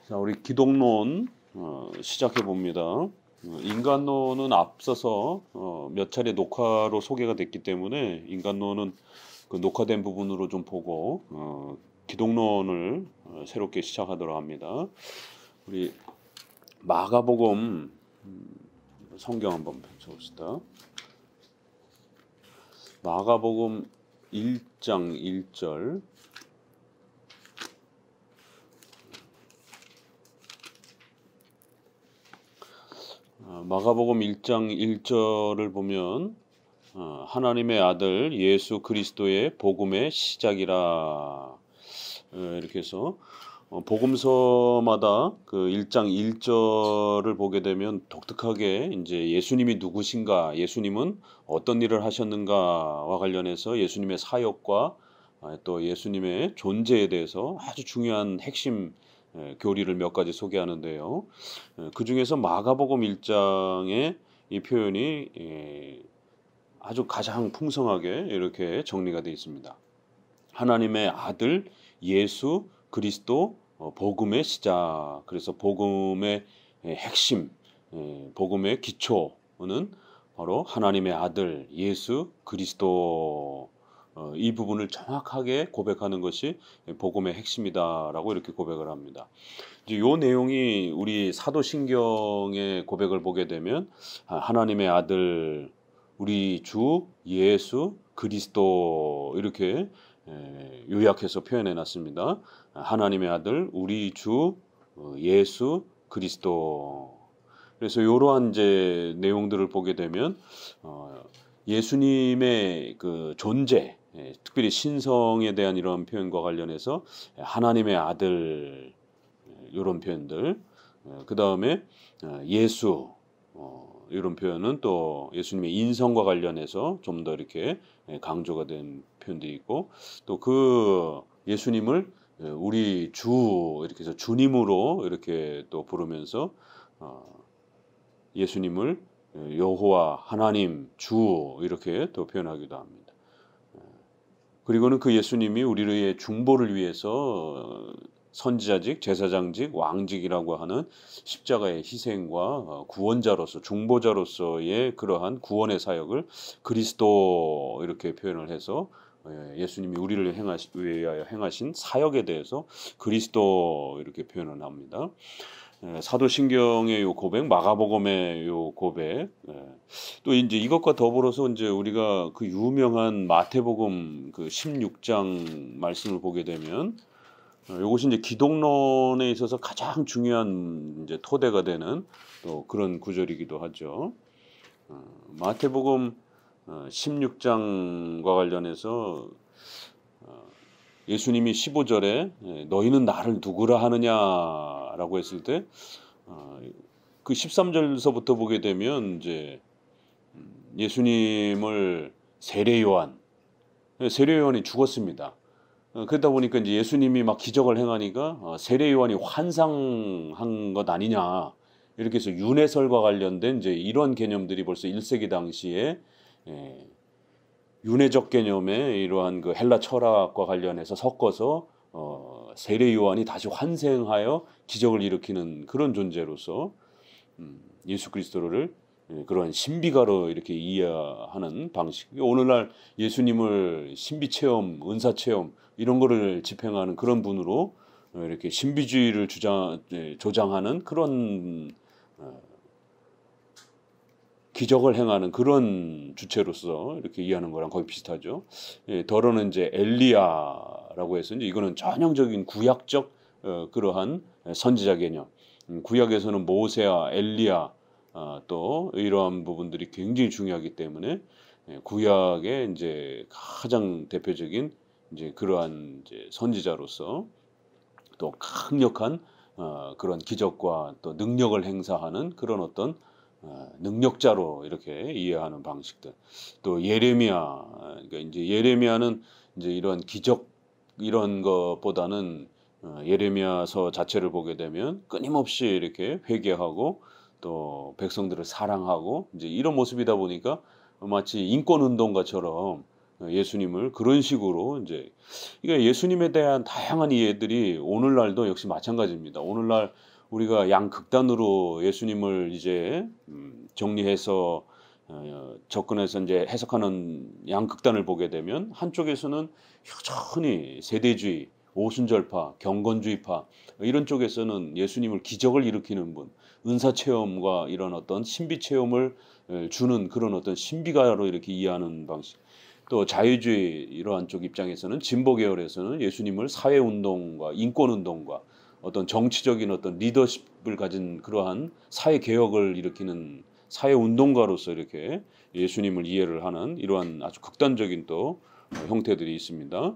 자, 우리 기독론 시작해 봅니다. 인간론은 앞서서 몇 차례 녹화로 소개가 됐기 때문에 인간론은 그 녹화된 부분으로 좀 보고 기독론을 새롭게 시작하도록 합니다. 우리 마가복음 성경 한번 펼쳐봅시다. 마가복음 1장 1절. 마가복음 1장 1절을 보면 하나님의 아들 예수 그리스도의 복음의 시작이라 이렇게 해서 복음서마다 그 1장 1절을 보게 되면 독특하게 이제 예수님이 누구신가, 예수님은 어떤 일을 하셨는가와 관련해서 예수님의 사역과 또 예수님의 존재에 대해서 아주 중요한 핵심 교리를 몇 가지 소개하는데요. 그 중에서 마가복음 1장의 이 표현이 아주 가장 풍성하게 이렇게 정리가 되어 있습니다. 하나님의 아들 예수 그리스도 복음의 시작. 그래서 복음의 핵심, 복음의 기초는 바로 하나님의 아들 예수 그리스도. 이 부분을 정확하게 고백하는 것이 복음의 핵심이다라고 이렇게 고백을 합니다. 이제 이 내용이 우리 사도신경의 고백을 보게 되면 하나님의 아들 우리 주 예수 그리스도 이렇게 요약해서 표현해 놨습니다. 하나님의 아들 우리 주 예수 그리스도. 그래서 이러한 이제 내용들을 보게 되면 예수님의 그 존재, 특별히 신성에 대한 이런 표현과 관련해서 하나님의 아들 이런 표현들, 그 다음에 예수 이런 표현은 또 예수님의 인성과 관련해서 좀 더 이렇게 강조가 된 표현도 있고, 또 그 예수님을 우리 주 이렇게 해서 주님으로 이렇게 또 부르면서 예수님을 여호와 하나님 주 이렇게 또 표현하기도 합니다. 그리고는 그 예수님이 우리의 중보를 위해서 선지자직, 제사장직, 왕직이라고 하는 십자가의 희생과 구원자로서 중보자로서의 그러한 구원의 사역을 그리스도 이렇게 표현을 해서 예수님이 우리를 위하여 행하신 사역에 대해서 그리스도 이렇게 표현을 합니다. 사도신경의 요 고백, 마가복음의 요 고백, 또 이제 이것과 더불어서 이제 우리가 그 유명한 마태복음 그 16장 말씀을 보게 되면 이것이 이제 기독론에 있어서 가장 중요한 이제 토대가 되는 또 그런 구절이기도 하죠. 마태복음 16장과 관련해서 예수님이 15절에 너희는 나를 누구라 하느냐라고 했을 때 그 13절서부터 보게 되면 이제 예수님을 세례 요한이 죽었습니다. 그러다 보니까 이제 예수님이 막 기적을 행하니까 세례 요한이 환상한 것 아니냐 이렇게 해서 윤회설과 관련된 이제 이런 개념들이 벌써 1세기 당시에 윤회적 개념에 이러한 그 헬라 철학과 관련해서 섞어서 세례 요한이 다시 환생하여 기적을 일으키는 그런 존재로서 예수 그리스도를 그러한 신비가로 이렇게 이해하는 방식. 오늘날 예수님을 신비 체험, 은사 체험 이런 거를 집행하는 그런 분으로 이렇게 신비주의를 조장하는 그런 기적을 행하는 그런 주체로서 이렇게 이해하는 거랑 거의 비슷하죠. 더러는 이제 엘리야라고 해서 이제 이거는 전형적인 구약적 그러한 선지자 개념. 구약에서는 모세와 엘리야 또 이러한 부분들이 굉장히 중요하기 때문에 구약의 이제 가장 대표적인 이제 그러한 이제 선지자로서 또 강력한 그런 기적과 또 능력을 행사하는 그런 어떤 능력자로 이렇게 이해하는 방식들. 또 예레미야, 그러니까 이제 예레미야는 이제 이런 기적 이런 것보다는 예레미야서 자체를 보게 되면 끊임없이 이렇게 회개하고 또 백성들을 사랑하고 이제 이런 모습이다 보니까 마치 인권 운동가처럼 예수님을 그런 식으로 이제 그러니까 예수님에 대한 다양한 이해들이 오늘날도 역시 마찬가지입니다. 오늘날 우리가 양극단으로 예수님을 이제 정리해서 접근해서 이제 해석하는 양극단을 보게 되면 한쪽에서는 여전히 세대주의, 오순절파, 경건주의파 이런 쪽에서는 예수님을 기적을 일으키는 분, 은사 체험과 이런 어떤 신비 체험을 주는 그런 어떤 신비가로 이렇게 이해하는 방식. 또 자유주의 이러한 쪽 입장에서는 진보 계열에서는 예수님을 사회 운동과 인권 운동과 어떤 정치적인 어떤 리더십을 가진 그러한 사회 개혁을 일으키는 사회 운동가로서 이렇게 예수님을 이해를 하는 이러한 아주 극단적인 또 형태들이 있습니다.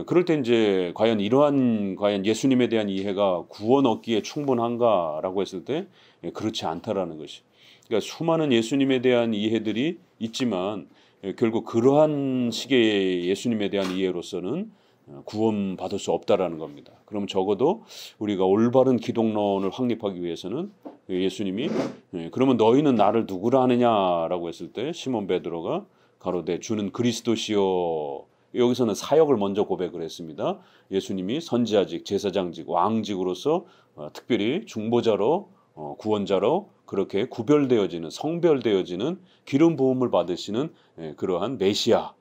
그럴 때 이제 과연 예수님에 대한 이해가 구원 얻기에 충분한가라고 했을 때 그렇지 않다라는 것이. 그러니까 수많은 예수님에 대한 이해들이 있지만 결국 그러한 식의 예수님에 대한 이해로서는 구원받을 수 없다라는 겁니다. 그럼 적어도 우리가 올바른 기독론을 확립하기 위해서는 예수님이 그러면 너희는 나를 누구라 하느냐라고 했을 때 시몬 베드로가 가로되 주는 그리스도시요. 여기서는 사역을 먼저 고백을 했습니다. 예수님이 선지자직, 제사장직, 왕직으로서 특별히 중보자로 구원자로 그렇게 구별되어지는 성별되어지는 기름 부음을 받으시는 그러한 메시아,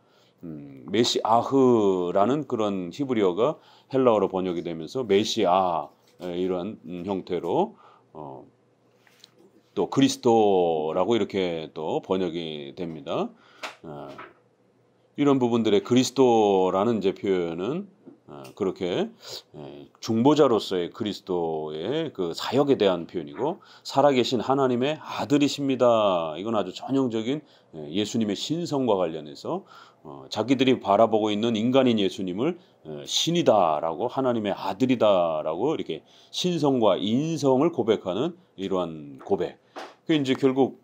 메시아흐라는 그런 히브리어가 헬라어로 번역이 되면서 메시아 이러한 형태로 또 그리스도라고 이렇게 또 번역이 됩니다. 이런 부분들의 그리스도라는 이제 표현은 그렇게 중보자로서의 그리스도의 그 사역에 대한 표현이고 살아계신 하나님의 아들이십니다. 이건 아주 전형적인 예수님의 신성과 관련해서 자기들이 바라보고 있는 인간인 예수님을 신이다라고 하나님의 아들이다라고 이렇게 신성과 인성을 고백하는 이러한 고백. 그 이제 결국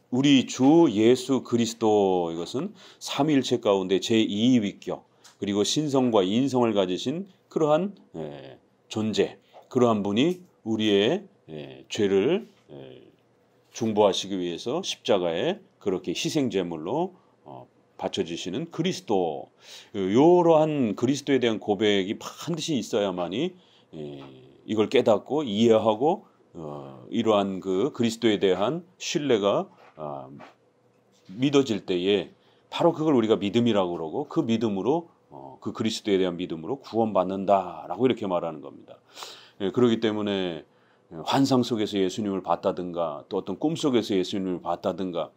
우리 주 예수 그리스도 이것은 삼위일체 가운데 제2위격 그리고 신성과 인성을 가지신 그러한 존재, 그러한 분이 우리의 죄를 중보하시기 위해서 십자가에 그렇게 희생제물로 바쳐지시는 그리스도. 이러한 그리스도에 대한 고백이 반드시 있어야만이 이걸 깨닫고 이해하고 이러한 그 그리스도에 대한 신뢰가 믿어질 때에 바로 그걸 우리가 믿음이라고 그러고 그 믿음으로 그 그리스도에 대한 믿음으로 구원받는다라고 이렇게 말하는 겁니다. 그렇기 때문에 환상 속에서 예수님을 봤다든가 또 어떤 꿈 속에서 예수님을 봤다든가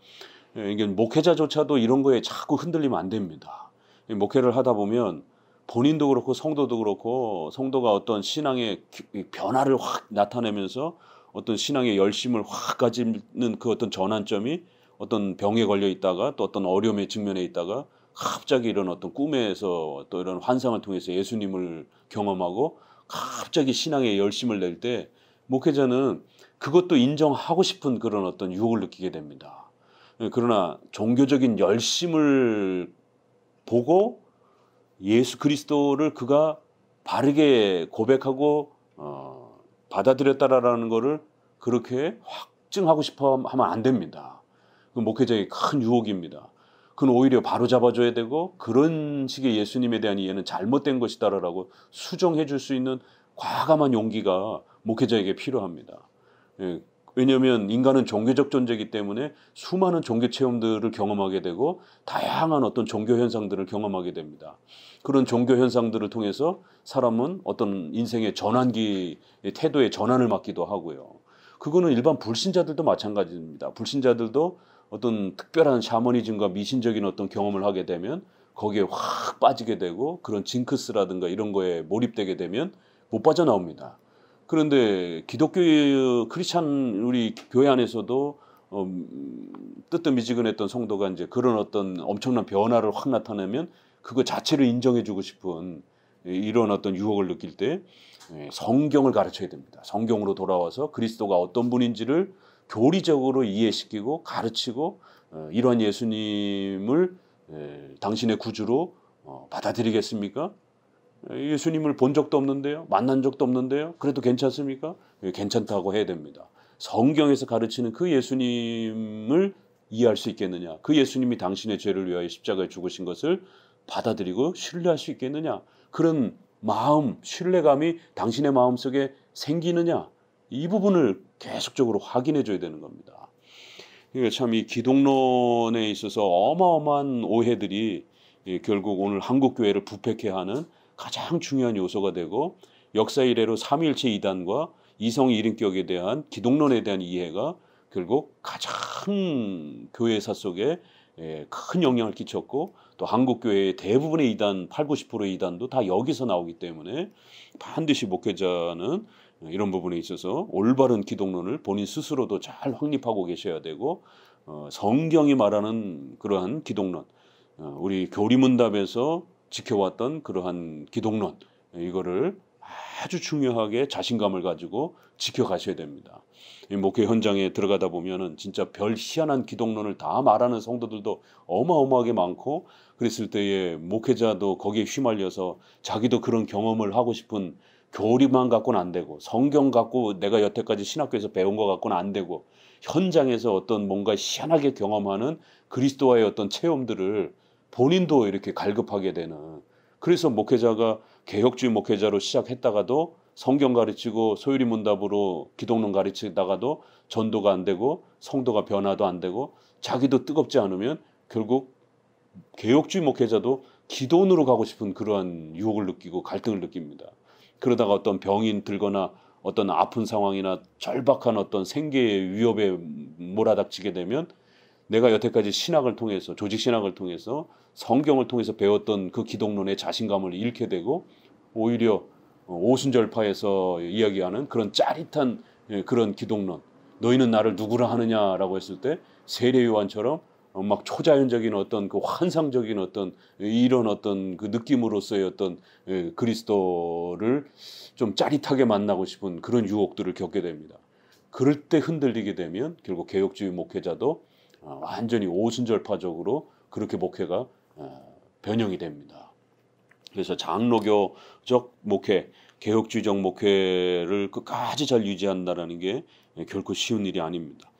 이게 목회자조차도 이런 거에 자꾸 흔들리면 안 됩니다. 목회를 하다 보면 본인도 그렇고 성도도 그렇고 성도가 어떤 신앙의 변화를 확 나타내면서 어떤 신앙의 열심을 확 가지는 그 어떤 전환점이 어떤 병에 걸려 있다가 또 어떤 어려움에 직면해 있다가 갑자기 이런 어떤 꿈에서 또 이런 환상을 통해서 예수님을 경험하고 갑자기 신앙의 열심을 낼 때 목회자는 그것도 인정하고 싶은 그런 어떤 유혹을 느끼게 됩니다. 그러나 종교적인 열심을 보고 예수 그리스도를 그가 바르게 고백하고 받아들였다라는 것을 그렇게 확증하고 싶어 하면 안 됩니다. 그 목회자의 큰 유혹입니다. 그건 오히려 바로잡아줘야 되고 그런 식의 예수님에 대한 이해는 잘못된 것이다라고 수정해 줄 수 있는 과감한 용기가 목회자에게 필요합니다. 왜냐하면 인간은 종교적 존재이기 때문에 수많은 종교 체험들을 경험하게 되고 다양한 어떤 종교 현상들을 경험하게 됩니다. 그런 종교 현상들을 통해서 사람은 어떤 인생의 전환기, 태도의 전환을 맞기도 하고요. 그거는 일반 불신자들도 마찬가지입니다. 불신자들도 어떤 특별한 샤머니즘과 미신적인 어떤 경험을 하게 되면 거기에 확 빠지게 되고 그런 징크스라든가 이런 거에 몰입되게 되면 못 빠져나옵니다. 그런데 기독교 크리스찬 우리 교회 안에서도 뜨뜻미지근했던 성도가 이제 그런 어떤 엄청난 변화를 확 나타내면 그거 자체를 인정해주고 싶은 이런 어떤 유혹을 느낄 때 성경을 가르쳐야 됩니다. 성경으로 돌아와서 그리스도가 어떤 분인지를 교리적으로 이해시키고 가르치고 이러한 예수님을 당신의 구주로 받아들이겠습니까? 예수님을 본 적도 없는데요. 만난 적도 없는데요. 그래도 괜찮습니까? 괜찮다고 해야 됩니다. 성경에서 가르치는 그 예수님을 이해할 수 있겠느냐? 그 예수님이 당신의 죄를 위하여 십자가에 죽으신 것을 받아들이고 신뢰할 수 있겠느냐? 그런 마음, 신뢰감이 당신의 마음속에 생기느냐? 이 부분을 계속적으로 확인해 줘야 되는 겁니다. 그러니까 참 이 기독론에 있어서 어마어마한 오해들이 결국 오늘 한국 교회를 부패케 하는 가장 중요한 요소가 되고, 역사 이래로 삼위일체 이단과 이성 일인격에 대한 기독론에 대한 이해가 결국 가장 교회사 속에 큰 영향을 끼쳤고, 또 한국 교회의 대부분의 이단, 8, 90%의 이단도 다 여기서 나오기 때문에 반드시 목회자는 이런 부분에 있어서 올바른 기독론을 본인 스스로도 잘 확립하고 계셔야 되고, 성경이 말하는 그러한 기독론, 우리 교리문답에서 지켜왔던 그러한 기독론, 이거를 아주 중요하게 자신감을 가지고 지켜가셔야 됩니다. 이 목회 현장에 들어가다 보면은 진짜 별 희한한 기독론을 다 말하는 성도들도 어마어마하게 많고, 그랬을 때에 목회자도 거기에 휘말려서 자기도 그런 경험을 하고 싶은, 교리만 갖고는 안 되고 성경 갖고 내가 여태까지 신학교에서 배운 거 갖고는 안 되고, 현장에서 어떤 뭔가 희한하게 경험하는 그리스도와의 어떤 체험들을 본인도 이렇게 갈급하게 되는, 그래서 목회자가 개혁주의 목회자로 시작했다가도 성경 가르치고 소유리 문답으로 기독론 가르치다가도 전도가 안 되고 성도가 변화도 안 되고 자기도 뜨겁지 않으면 결국 개혁주의 목회자도 기도원으로 가고 싶은 그러한 유혹을 느끼고 갈등을 느낍니다. 그러다가 어떤 병이 들거나 어떤 아픈 상황이나 절박한 어떤 생계의 위협에 몰아닥치게 되면 내가 여태까지 신학을 통해서, 조직 신학을 통해서, 성경을 통해서 배웠던 그 기독론의 자신감을 잃게 되고, 오히려 오순절파에서 이야기하는 그런 짜릿한 그런 기독론, 너희는 나를 누구라 하느냐라고 했을 때 세례 요한처럼 막 초자연적인 어떤 그 환상적인 어떤 이런 어떤 그 느낌으로서의 어떤 그리스도를 좀 짜릿하게 만나고 싶은 그런 유혹들을 겪게 됩니다. 그럴 때 흔들리게 되면 결국 개혁주의 목회자도 완전히 오순절파적으로 그렇게 목회가 변형이 됩니다. 그래서 장로교적 목회, 개혁주의적 목회를 끝까지 잘 유지한다는 게 결코 쉬운 일이 아닙니다.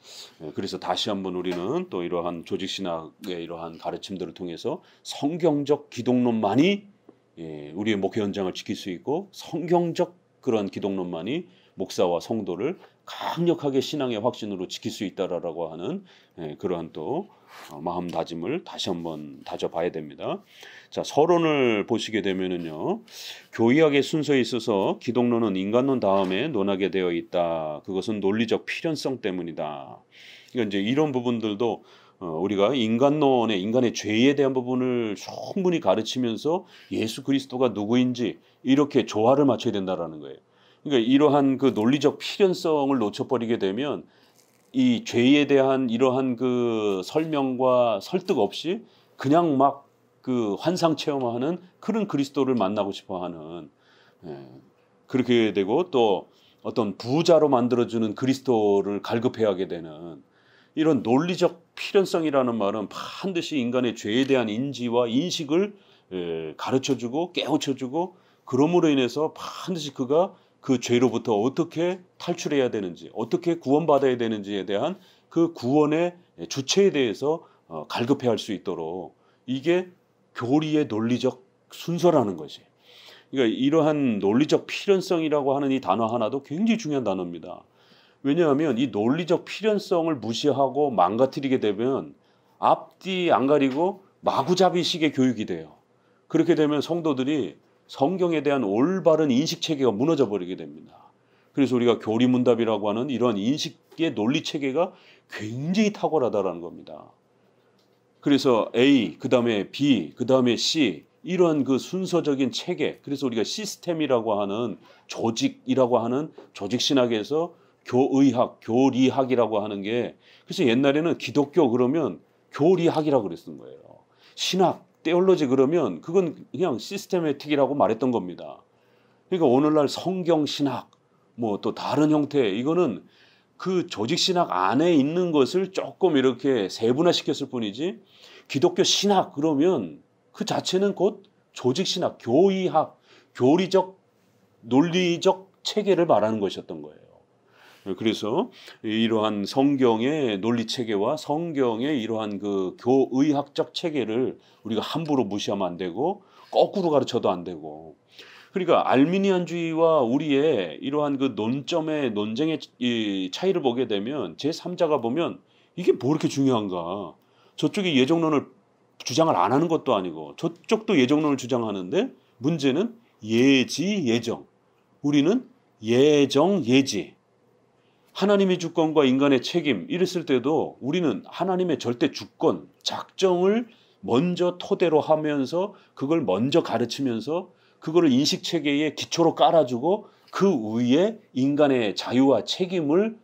그래서 다시 한번 우리는 또 이러한 조직신학의 이러한 가르침들을 통해서 성경적 기독론만이 우리의 목회 현장을 지킬 수 있고, 성경적 그런 기독론만이 목사와 성도를 강력하게 신앙의 확신으로 지킬 수 있다라고 하는 그러한 또 마음다짐을 다시 한번 다져봐야 됩니다. 자, 서론을 보시게 되면은요, 교의학의 순서에 있어서 기독론은 인간론 다음에 논하게 되어 있다. 그것은 논리적 필연성 때문이다. 그러니까 이제 이런 부분들도 우리가 인간의 죄에 대한 부분을 충분히 가르치면서 예수 그리스도가 누구인지 이렇게 조화를 맞춰야 된다라는 거예요. 그러니까 이러한 그 논리적 필연성을 놓쳐버리게 되면 이 죄에 대한 이러한 그 설명과 설득 없이 그냥 막 그 환상 체험하는 그런 그리스도를 만나고 싶어하는, 그렇게 되고 또 어떤 부자로 만들어주는 그리스도를 갈급해하게 되는, 이런 논리적 필연성이라는 말은 반드시 인간의 죄에 대한 인지와 인식을 가르쳐주고 깨우쳐주고, 그러므로 인해서 반드시 그가 그 죄로부터 어떻게 탈출해야 되는지, 어떻게 구원받아야 되는지에 대한 그 구원의 주체에 대해서 갈급해할 수 있도록, 이게 교리의 논리적 순서라는 것이. 그러니까 이러한 논리적 필연성이라고 하는 이 단어 하나도 굉장히 중요한 단어입니다. 왜냐하면 이 논리적 필연성을 무시하고 망가뜨리게 되면 앞뒤 안 가리고 마구잡이식의 교육이 돼요. 그렇게 되면 성도들이 성경에 대한 올바른 인식 체계가 무너져 버리게 됩니다. 그래서 우리가 교리문답이라고 하는 이러한 인식의 논리 체계가 굉장히 탁월하다라는 겁니다. 그래서 A, 그 다음에 B, 그 다음에 C, 이런 그 순서적인 체계, 그래서 우리가 시스템이라고 하는, 조직이라고 하는 조직신학에서 교의학, 교리학이라고 하는 게, 그래서 옛날에는 기독교 그러면 교리학이라고 그랬던 거예요. 신학, 테올로지 그러면 그건 그냥 시스테매틱이라고 말했던 겁니다. 그러니까 오늘날 성경신학, 뭐 또 다른 형태, 이거는 그 조직신학 안에 있는 것을 조금 이렇게 세분화시켰을 뿐이지, 기독교 신학 그러면 그 자체는 곧 조직신학, 교의학, 교리적, 논리적 체계를 말하는 것이었던 거예요. 그래서 이러한 성경의 논리 체계와 성경의 이러한 그 교의학적 체계를 우리가 함부로 무시하면 안 되고 거꾸로 가르쳐도 안 되고, 그러니까 알미니안주의와 우리의 이러한 그 논점의 논쟁의 이 차이를 보게 되면 제3자가 보면 이게 뭐 이렇게 중요한가? 저쪽이 예정론을 주장을 안 하는 것도 아니고 저쪽도 예정론을 주장하는데 문제는 예지 예정. 우리는 예정 예지. 하나님의 주권과 인간의 책임 이랬을 때도 우리는 하나님의 절대 주권, 작정을 먼저 토대로 하면서 그걸 먼저 가르치면서 그거를 인식체계의 기초로 깔아주고 그 위에 인간의 자유와 책임을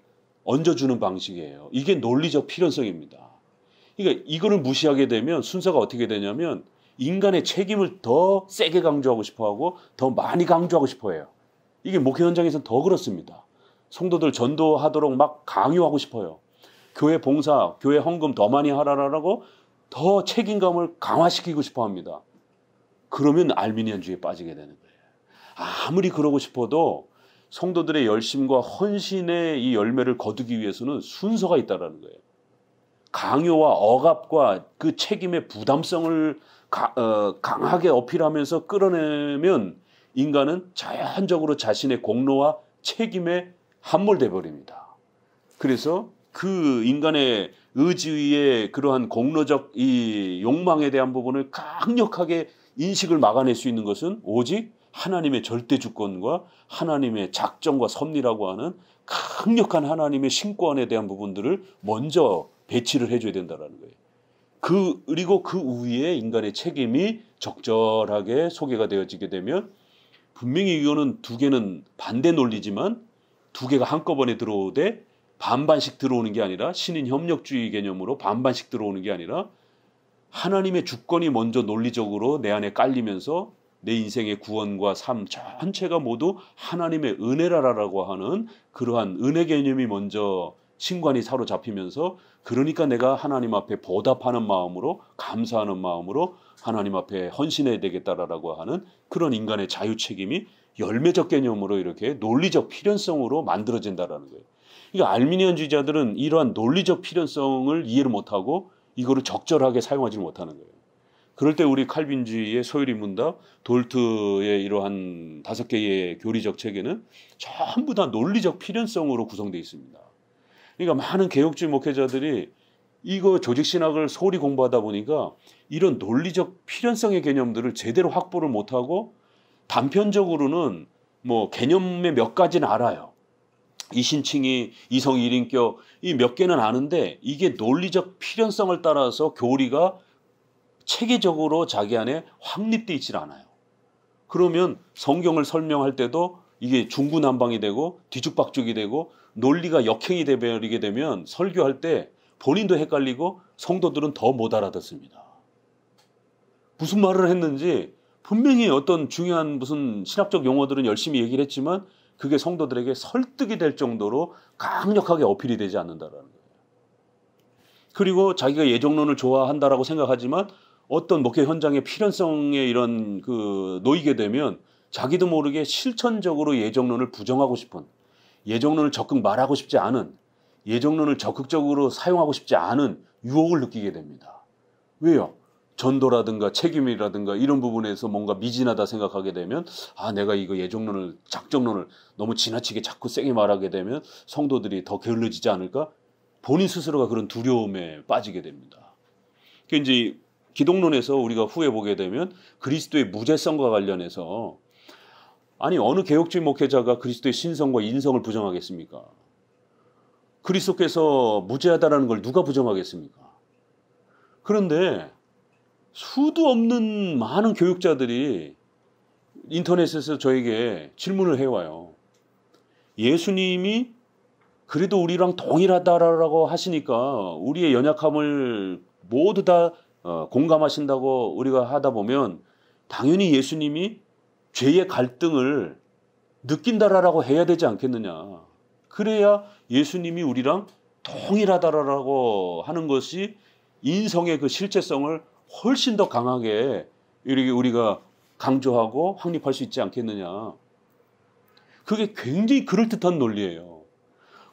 얹어주는 방식이에요. 이게 논리적 필연성입니다. 그러니까 이거를 무시하게 되면 순서가 어떻게 되냐면 인간의 책임을 더 세게 강조하고 싶어하고 더 많이 강조하고 싶어해요. 이게 목회 현장에서는 더 그렇습니다. 성도들 전도하도록 막 강요하고 싶어요. 교회 봉사, 교회 헌금 더 많이 하라라고 더 책임감을 강화시키고 싶어합니다. 그러면 알미니안주의에 빠지게 되는 거예요. 아무리 그러고 싶어도 성도들의 열심과 헌신의 이 열매를 거두기 위해서는 순서가 있다라는 거예요. 강요와 억압과 그 책임의 부담성을 강하게 어필하면서 끌어내면 인간은 자연적으로 자신의 공로와 책임에 함몰돼 버립니다. 그래서 그 인간의 의지의 그러한 공로적 이 욕망에 대한 부분을 강력하게 인식을 막아낼 수 있는 것은 오직 하나님의 절대 주권과 하나님의 작정과 섭리라고 하는 강력한 하나님의 신권에 대한 부분들을 먼저 배치를 해줘야 된다는 거예요. 그리고 그 위에 인간의 책임이 적절하게 소개가 되어지게 되면 분명히 이거는 두 개는 반대 논리지만 두 개가 한꺼번에 들어오되 반반씩 들어오는 게 아니라 신인 협력주의 개념으로 반반씩 들어오는 게 아니라 하나님의 주권이 먼저 논리적으로 내 안에 깔리면서 내 인생의 구원과 삶 전체가 모두 하나님의 은혜라라고 하는 그러한 은혜 개념이 먼저 신관이 사로잡히면서 그러니까 내가 하나님 앞에 보답하는 마음으로 감사하는 마음으로 하나님 앞에 헌신해야 되겠다라고 하는 그런 인간의 자유 책임이 열매적 개념으로 이렇게 논리적 필연성으로 만들어진다라는 거예요. 그러니까 알미니안주의자들은 이러한 논리적 필연성을 이해를 못하고 이거를 적절하게 사용하지 못하는 거예요. 그럴 때 우리 칼빈주의의 소요리 문답, 돌트의 이러한 5개의 교리적 체계는 전부 다 논리적 필연성으로 구성되어 있습니다. 그러니까 많은 개혁주의 목회자들이 이거 조직신학을 소홀히 공부하다 보니까 이런 논리적 필연성의 개념들을 제대로 확보를 못하고 단편적으로는 뭐 개념의 몇 가지는 알아요. 이신칭의, 이성 일인격 이 몇 개는 아는데 이게 논리적 필연성을 따라서 교리가 체계적으로 자기 안에 확립되어 있질 않아요. 그러면 성경을 설명할 때도 이게 중구난방이 되고 뒤죽박죽이 되고 논리가 역행이 되버리게 되면 설교할 때 본인도 헷갈리고 성도들은 더 못 알아듣습니다. 무슨 말을 했는지 분명히 어떤 중요한 무슨 신학적 용어들은 열심히 얘기를 했지만 그게 성도들에게 설득이 될 정도로 강력하게 어필이 되지 않는다라는 거예요. 그리고 자기가 예정론을 좋아한다라고 생각하지만 어떤 목회 현장의 필연성에 이런 그 놓이게 되면 자기도 모르게 실천적으로 예정론을 부정하고 싶은, 예정론을 적극 말하고 싶지 않은, 예정론을 적극적으로 사용하고 싶지 않은 유혹을 느끼게 됩니다. 왜요? 전도라든가 책임이라든가 이런 부분에서 뭔가 미진하다 생각하게 되면 내가 이거 예정론을 작정론을 너무 지나치게 자꾸 세게 말하게 되면 성도들이 더 게을러지지 않을까? 본인 스스로가 그런 두려움에 빠지게 됩니다. 그 이제 기독론에서 우리가 후에 보게 되면 그리스도의 무죄성과 관련해서 아니 어느 개혁주의 목회자가 그리스도의 신성과 인성을 부정하겠습니까? 그리스도께서 무죄하다라는 걸 누가 부정하겠습니까? 그런데 수도 없는 많은 교육자들이 인터넷에서 저에게 질문을 해와요. 예수님이 그래도 우리랑 동일하다라고 하시니까 우리의 연약함을 모두 다 공감하신다고 우리가 하다 보면 당연히 예수님이 죄의 갈등을 느낀다라고 해야 되지 않겠느냐. 그래야 예수님이 우리랑 동일하다라고 하는 것이 인성의 그 실체성을 훨씬 더 강하게 이렇게 우리가 강조하고 확립할 수 있지 않겠느냐. 그게 굉장히 그럴듯한 논리예요.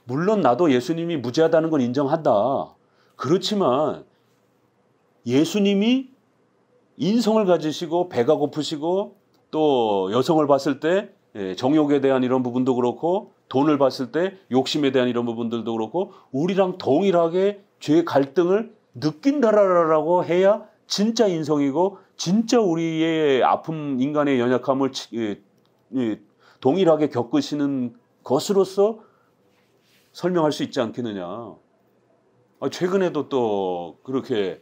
물론 나도 예수님이 무죄하다는 건 인정한다. 그렇지만 예수님이 인성을 가지시고 배가 고프시고 또 여성을 봤을 때 정욕에 대한 이런 부분도 그렇고 돈을 봤을 때 욕심에 대한 이런 부분들도 그렇고 우리랑 동일하게 죄의 갈등을 느낀다라고 해야 진짜 인성이고 진짜 우리의 아픔, 인간의 연약함을 동일하게 겪으시는 것으로서 설명할 수 있지 않겠느냐. 최근에도 또 그렇게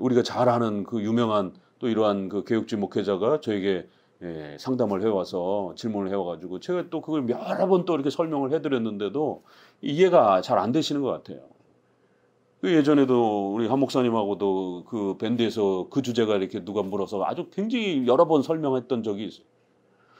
우리가 잘 아는 그 유명한 또 이러한 그 개혁주의 목회자가 저에게 상담을 해와서 질문을 해와가지고 제가 또 그걸 여러 번 또 이렇게 설명을 해드렸는데도 이해가 잘 안 되시는 것 같아요. 예전에도 우리 한 목사님하고도 그 밴드에서 그 주제가 이렇게 누가 물어서 아주 굉장히 여러 번 설명했던 적이 있어요.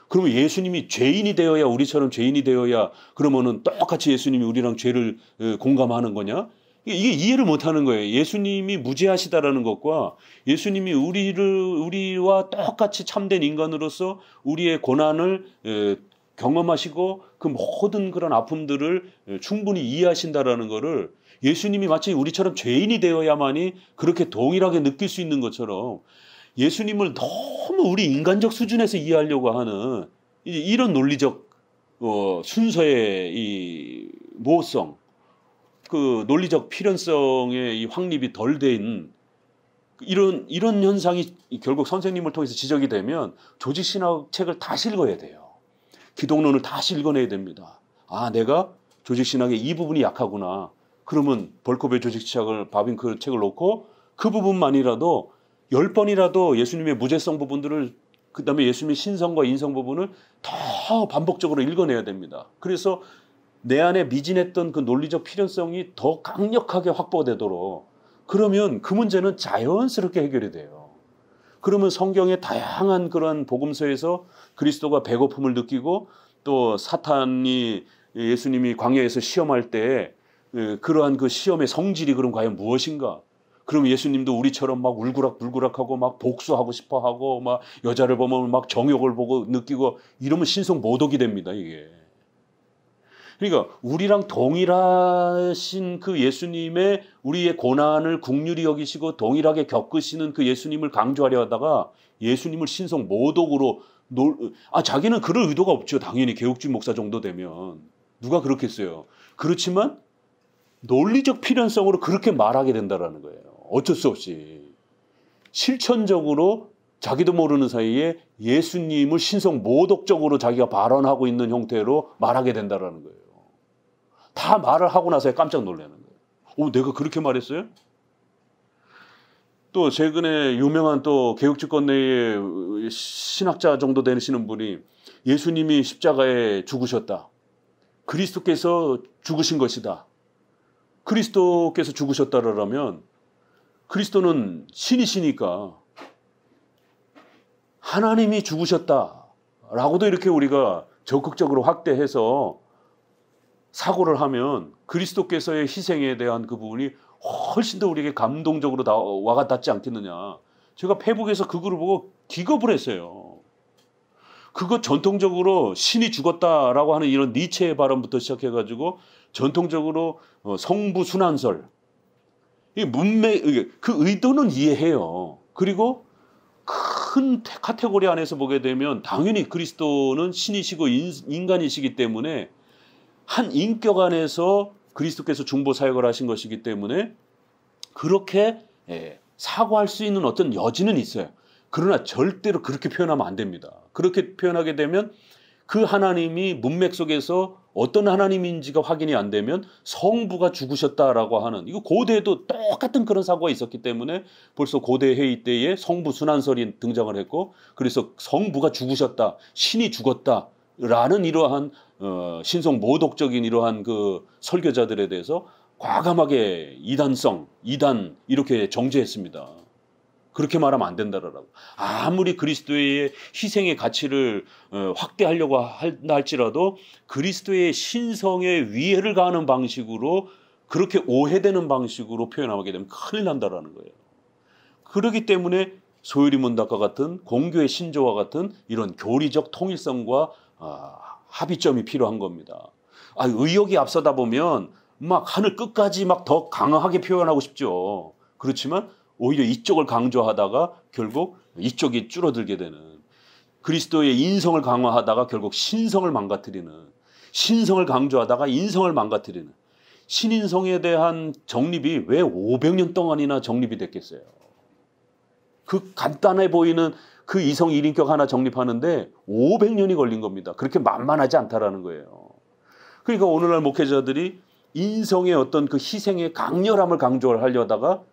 그러면 예수님이 죄인이 되어야 우리처럼 죄인이 되어야 그러면은 똑같이 예수님이 우리랑 죄를 공감하는 거냐? 이게 이해를 못하는 거예요. 예수님이 무죄하시다라는 것과 예수님이 우리와 똑같이 참된 인간으로서 우리의 고난을 경험하시고 그 모든 그런 아픔들을 충분히 이해하신다라는 것을 예수님이 마치 우리처럼 죄인이 되어야만이 그렇게 동일하게 느낄 수 있는 것처럼 예수님을 너무 우리 인간적 수준에서 이해하려고 하는 이런 논리적 순서의 이 모호성, 그 논리적 필연성의 이 확립이 덜 된 이런 현상이 결국 선생님을 통해서 지적이 되면 조직신학 책을 다시 읽어야 돼요. 기독론을 다시 읽어내야 됩니다. 아, 내가 조직신학의 이 부분이 약하구나. 그러면 벌코베 조직신학을 바빙크 책을 놓고 그 부분만이라도 10번이라도 예수님의 무죄성 부분들을 그다음에 예수님의 신성과 인성 부분을 더 반복적으로 읽어내야 됩니다. 그래서 내 안에 미진했던 그 논리적 필연성이 더 강력하게 확보되도록 그러면 그 문제는 자연스럽게 해결이 돼요. 그러면 성경의 다양한 그런 복음서에서 그리스도가 배고픔을 느끼고 또 사탄이 예수님이 광야에서 시험할 때 그러한 그 시험의 성질이 그럼 과연 무엇인가? 그럼 예수님도 우리처럼 막 울그락불그락하고 막 복수하고 싶어하고 막 여자를 보면 막 정욕을 보고 느끼고 이러면 신성 모독이 됩니다, 이게. 그러니까 우리랑 동일하신 그 예수님의 우리의 고난을 긍휼히 여기시고 동일하게 겪으시는 그 예수님을 강조하려 하다가 예수님을 신성 모독으로 자기는 그럴 의도가 없죠. 당연히 개혁주의 목사 정도 되면 누가 그렇겠어요. 그렇지만 논리적 필연성으로 그렇게 말하게 된다는 거예요. 어쩔 수 없이 실천적으로 자기도 모르는 사이에 예수님을 신성 모독적으로 자기가 발언하고 있는 형태로 말하게 된다는 거예요. 다 말을 하고 나서야 깜짝 놀라는 거예요. 내가 그렇게 말했어요? 또 최근에 유명한 또 개혁주권 내의 신학자 정도 되시는 분이 예수님이 십자가에 죽으셨다. 그리스도께서 죽으신 것이다. 그리스도께서 죽으셨다라면 그리스도는 신이시니까 하나님이 죽으셨다라고도 이렇게 우리가 적극적으로 확대해서 사고를 하면 그리스도께서의 희생에 대한 그 부분이 훨씬 더 우리에게 감동적으로 와닿지 않겠느냐. 제가 페북에서 그거를 보고 기겁을 했어요. 그거 전통적으로 신이 죽었다라고 하는 이런 니체의 발언부터 시작해가지고 전통적으로 성부 순환설 그 의도는 이해해요. 그리고 큰 카테고리 안에서 보게 되면 당연히 그리스도는 신이시고 인간이시기 때문에 한 인격 안에서 그리스도께서 중보 사역을 하신 것이기 때문에 그렇게 사고할 수 있는 어떤 여지는 있어요. 그러나 절대로 그렇게 표현하면 안 됩니다. 그렇게 표현하게 되면 그 하나님이 문맥 속에서 어떤 하나님인지가 확인이 안 되면 성부가 죽으셨다라고 하는 이거 고대에도 똑같은 그런 사고가 있었기 때문에 벌써 고대 회의 때에 성부 순환설이 등장을 했고 그래서 성부가 죽으셨다, 신이 죽었다라는 이러한 신성 모독적인 이러한 그 설교자들에 대해서 과감하게 이단 이렇게 정죄했습니다. 그렇게 말하면 안 된다라고. 아무리 그리스도의 희생의 가치를 확대하려고 할지라도 그리스도의 신성에 위해를 가하는 방식으로 그렇게 오해되는 방식으로 표현하게 되면 큰일 난다라는 거예요. 그렇기 때문에 소요리 문답과 같은 공교의 신조와 같은 이런 교리적 통일성과 합의점이 필요한 겁니다. 의욕이 앞서다 보면 막 하늘 끝까지 막 더 강하게 표현하고 싶죠. 그렇지만 오히려 이쪽을 강조하다가 결국 이쪽이 줄어들게 되는, 그리스도의 인성을 강화하다가 결국 신성을 망가뜨리는, 신성을 강조하다가 인성을 망가뜨리는, 신인성에 대한 정립이 왜 500년 동안이나 정립이 됐겠어요. 그 간단해 보이는 그 이성 1인격 하나 정립하는데 500년이 걸린 겁니다. 그렇게 만만하지 않다라는 거예요. 그러니까 오늘날 목회자들이 인성의 어떤 그 희생의 강렬함을 강조를 하려다가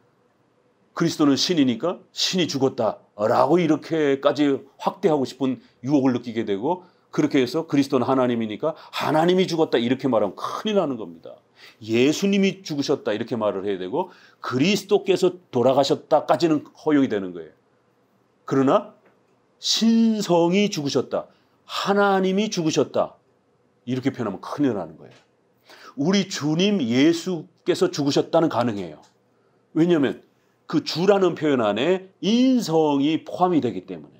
그리스도는 신이니까 신이 죽었다라고 이렇게까지 확대하고 싶은 유혹을 느끼게 되고, 그렇게 해서 그리스도는 하나님이니까 하나님이 죽었다 이렇게 말하면 큰일 나는 겁니다. 예수님이 죽으셨다 이렇게 말을 해야 되고, 그리스도께서 돌아가셨다까지는 허용이 되는 거예요. 그러나 신성이 죽으셨다, 하나님이 죽으셨다 이렇게 표현하면 큰일 나는 거예요. 우리 주님 예수께서 죽으셨다는 가능해요. 왜냐하면 그 주라는 표현 안에 인성이 포함이 되기 때문에.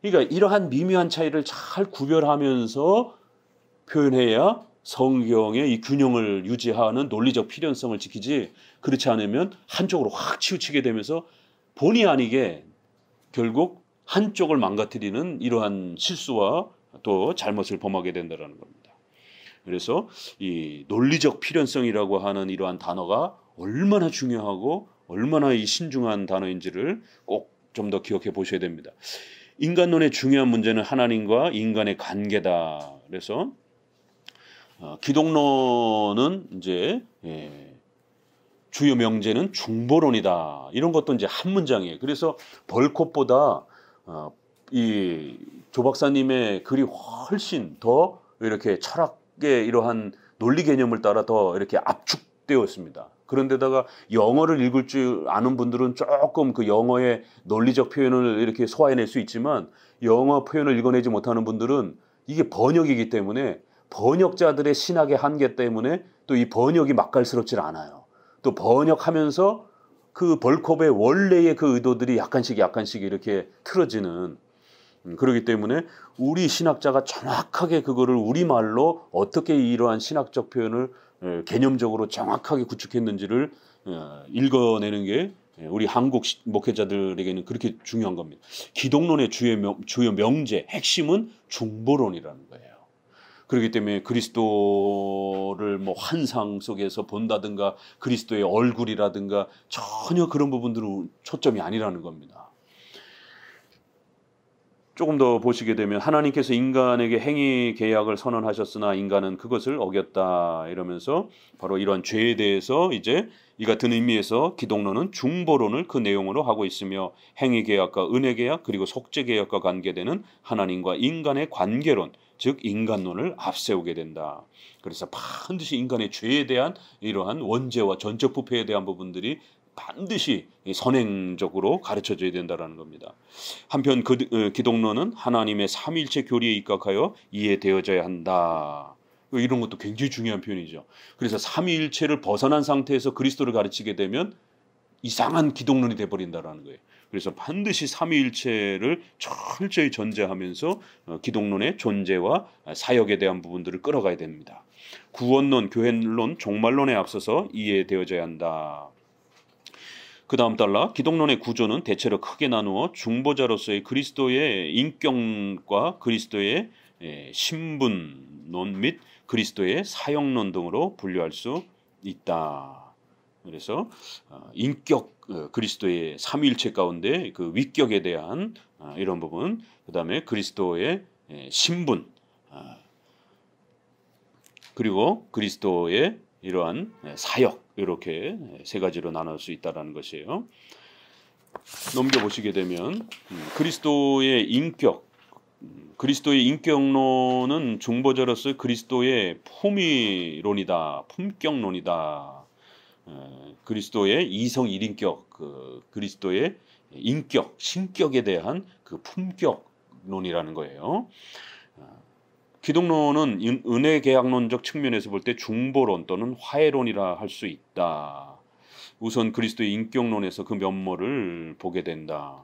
그러니까 이러한 미묘한 차이를 잘 구별하면서 표현해야 성경의 이 균형을 유지하는 논리적 필연성을 지키지, 그렇지 않으면 한쪽으로 확 치우치게 되면서 본의 아니게 결국 한쪽을 망가뜨리는 이러한 실수와 또 잘못을 범하게 된다는 겁니다. 그래서 이 논리적 필연성이라고 하는 이러한 단어가 얼마나 중요하고 얼마나 이 신중한 단어인지를 꼭 좀 더 기억해 보셔야 됩니다. 인간론의 중요한 문제는 하나님과 인간의 관계다. 그래서 기독론은 이제 주요 명제는 중보론이다. 이런 것도 이제 한 문장이에요. 그래서 벌콧보다 이 조 박사님의 글이 훨씬 더 이렇게 철학의 이러한 논리 개념을 따라 더 이렇게 압축되었습니다. 그런데다가 영어를 읽을 줄 아는 분들은 조금 그 영어의 논리적 표현을 이렇게 소화해낼 수 있지만, 영어 표현을 읽어내지 못하는 분들은 이게 번역이기 때문에 번역자들의 신학의 한계 때문에 또 이 번역이 맛깔스럽지 않아요. 또 번역하면서 그 벌컵의 원래의 그 의도들이 약간씩 이렇게 틀어지는, 그렇기 때문에 우리 신학자가 정확하게 그거를 우리말로 어떻게 이러한 신학적 표현을 개념적으로 정확하게 구축했는지를 읽어내는 게 우리 한국 목회자들에게는 그렇게 중요한 겁니다. 기독론의 주요 명제, 핵심은 중보론이라는 거예요. 그렇기 때문에 그리스도를 뭐 환상 속에서 본다든가 그리스도의 얼굴이라든가 전혀 그런 부분들은 초점이 아니라는 겁니다. 조금 더 보시게 되면 하나님께서 인간에게 행위 계약을 선언하셨으나 인간은 그것을 어겼다 이러면서 바로 이러한 죄에 대해서 이제 이 같은 의미에서 기독론은 중보론을 그 내용으로 하고 있으며, 행위 계약과 은혜 계약 그리고 속죄 계약과 관계되는 하나님과 인간의 관계론, 즉 인간론을 앞세우게 된다. 그래서 반드시 인간의 죄에 대한 이러한 원죄와 전적 부패에 대한 부분들이 반드시 선행적으로 가르쳐줘야 된다는 겁니다. 한편 기독론은 하나님의 삼위일체 교리에 입각하여 이해되어져야 한다. 이런 것도 굉장히 중요한 표현이죠. 그래서 삼위일체를 벗어난 상태에서 그리스도를 가르치게 되면 이상한 기독론이 돼버린다는 거예요. 그래서 반드시 삼위일체를 철저히 전제하면서 기독론의 존재와 사역에 대한 부분들을 끌어가야 됩니다. 구원론, 교회론, 종말론에 앞서서 이해되어져야 한다. 그 다음 달라 기독론의 구조는 대체로 크게 나누어 중보자로서의 그리스도의 인격과 그리스도의 신분론 및 그리스도의 사역론 등으로 분류할 수 있다. 그래서 인격, 그리스도의 삼위일체 가운데 그 위격에 대한 이런 부분, 그 다음에 그리스도의 신분, 그리고 그리스도의 이러한 사역, 이렇게 세 가지로 나눌 수 있다는 것이에요. 넘겨보시게 되면 그리스도의 인격, 그리스도의 인격론은 중보자로서 그리스도의 품위론이다, 품격론이다. 그리스도의 이성 1인격, 그리스도의 인격, 신격에 대한 그 품격론이라는 거예요. 기독론은 은혜 계약론적 측면에서 볼 때 중보론 또는 화해론이라 할 수 있다. 우선 그리스도의 인격론에서 그 면모를 보게 된다.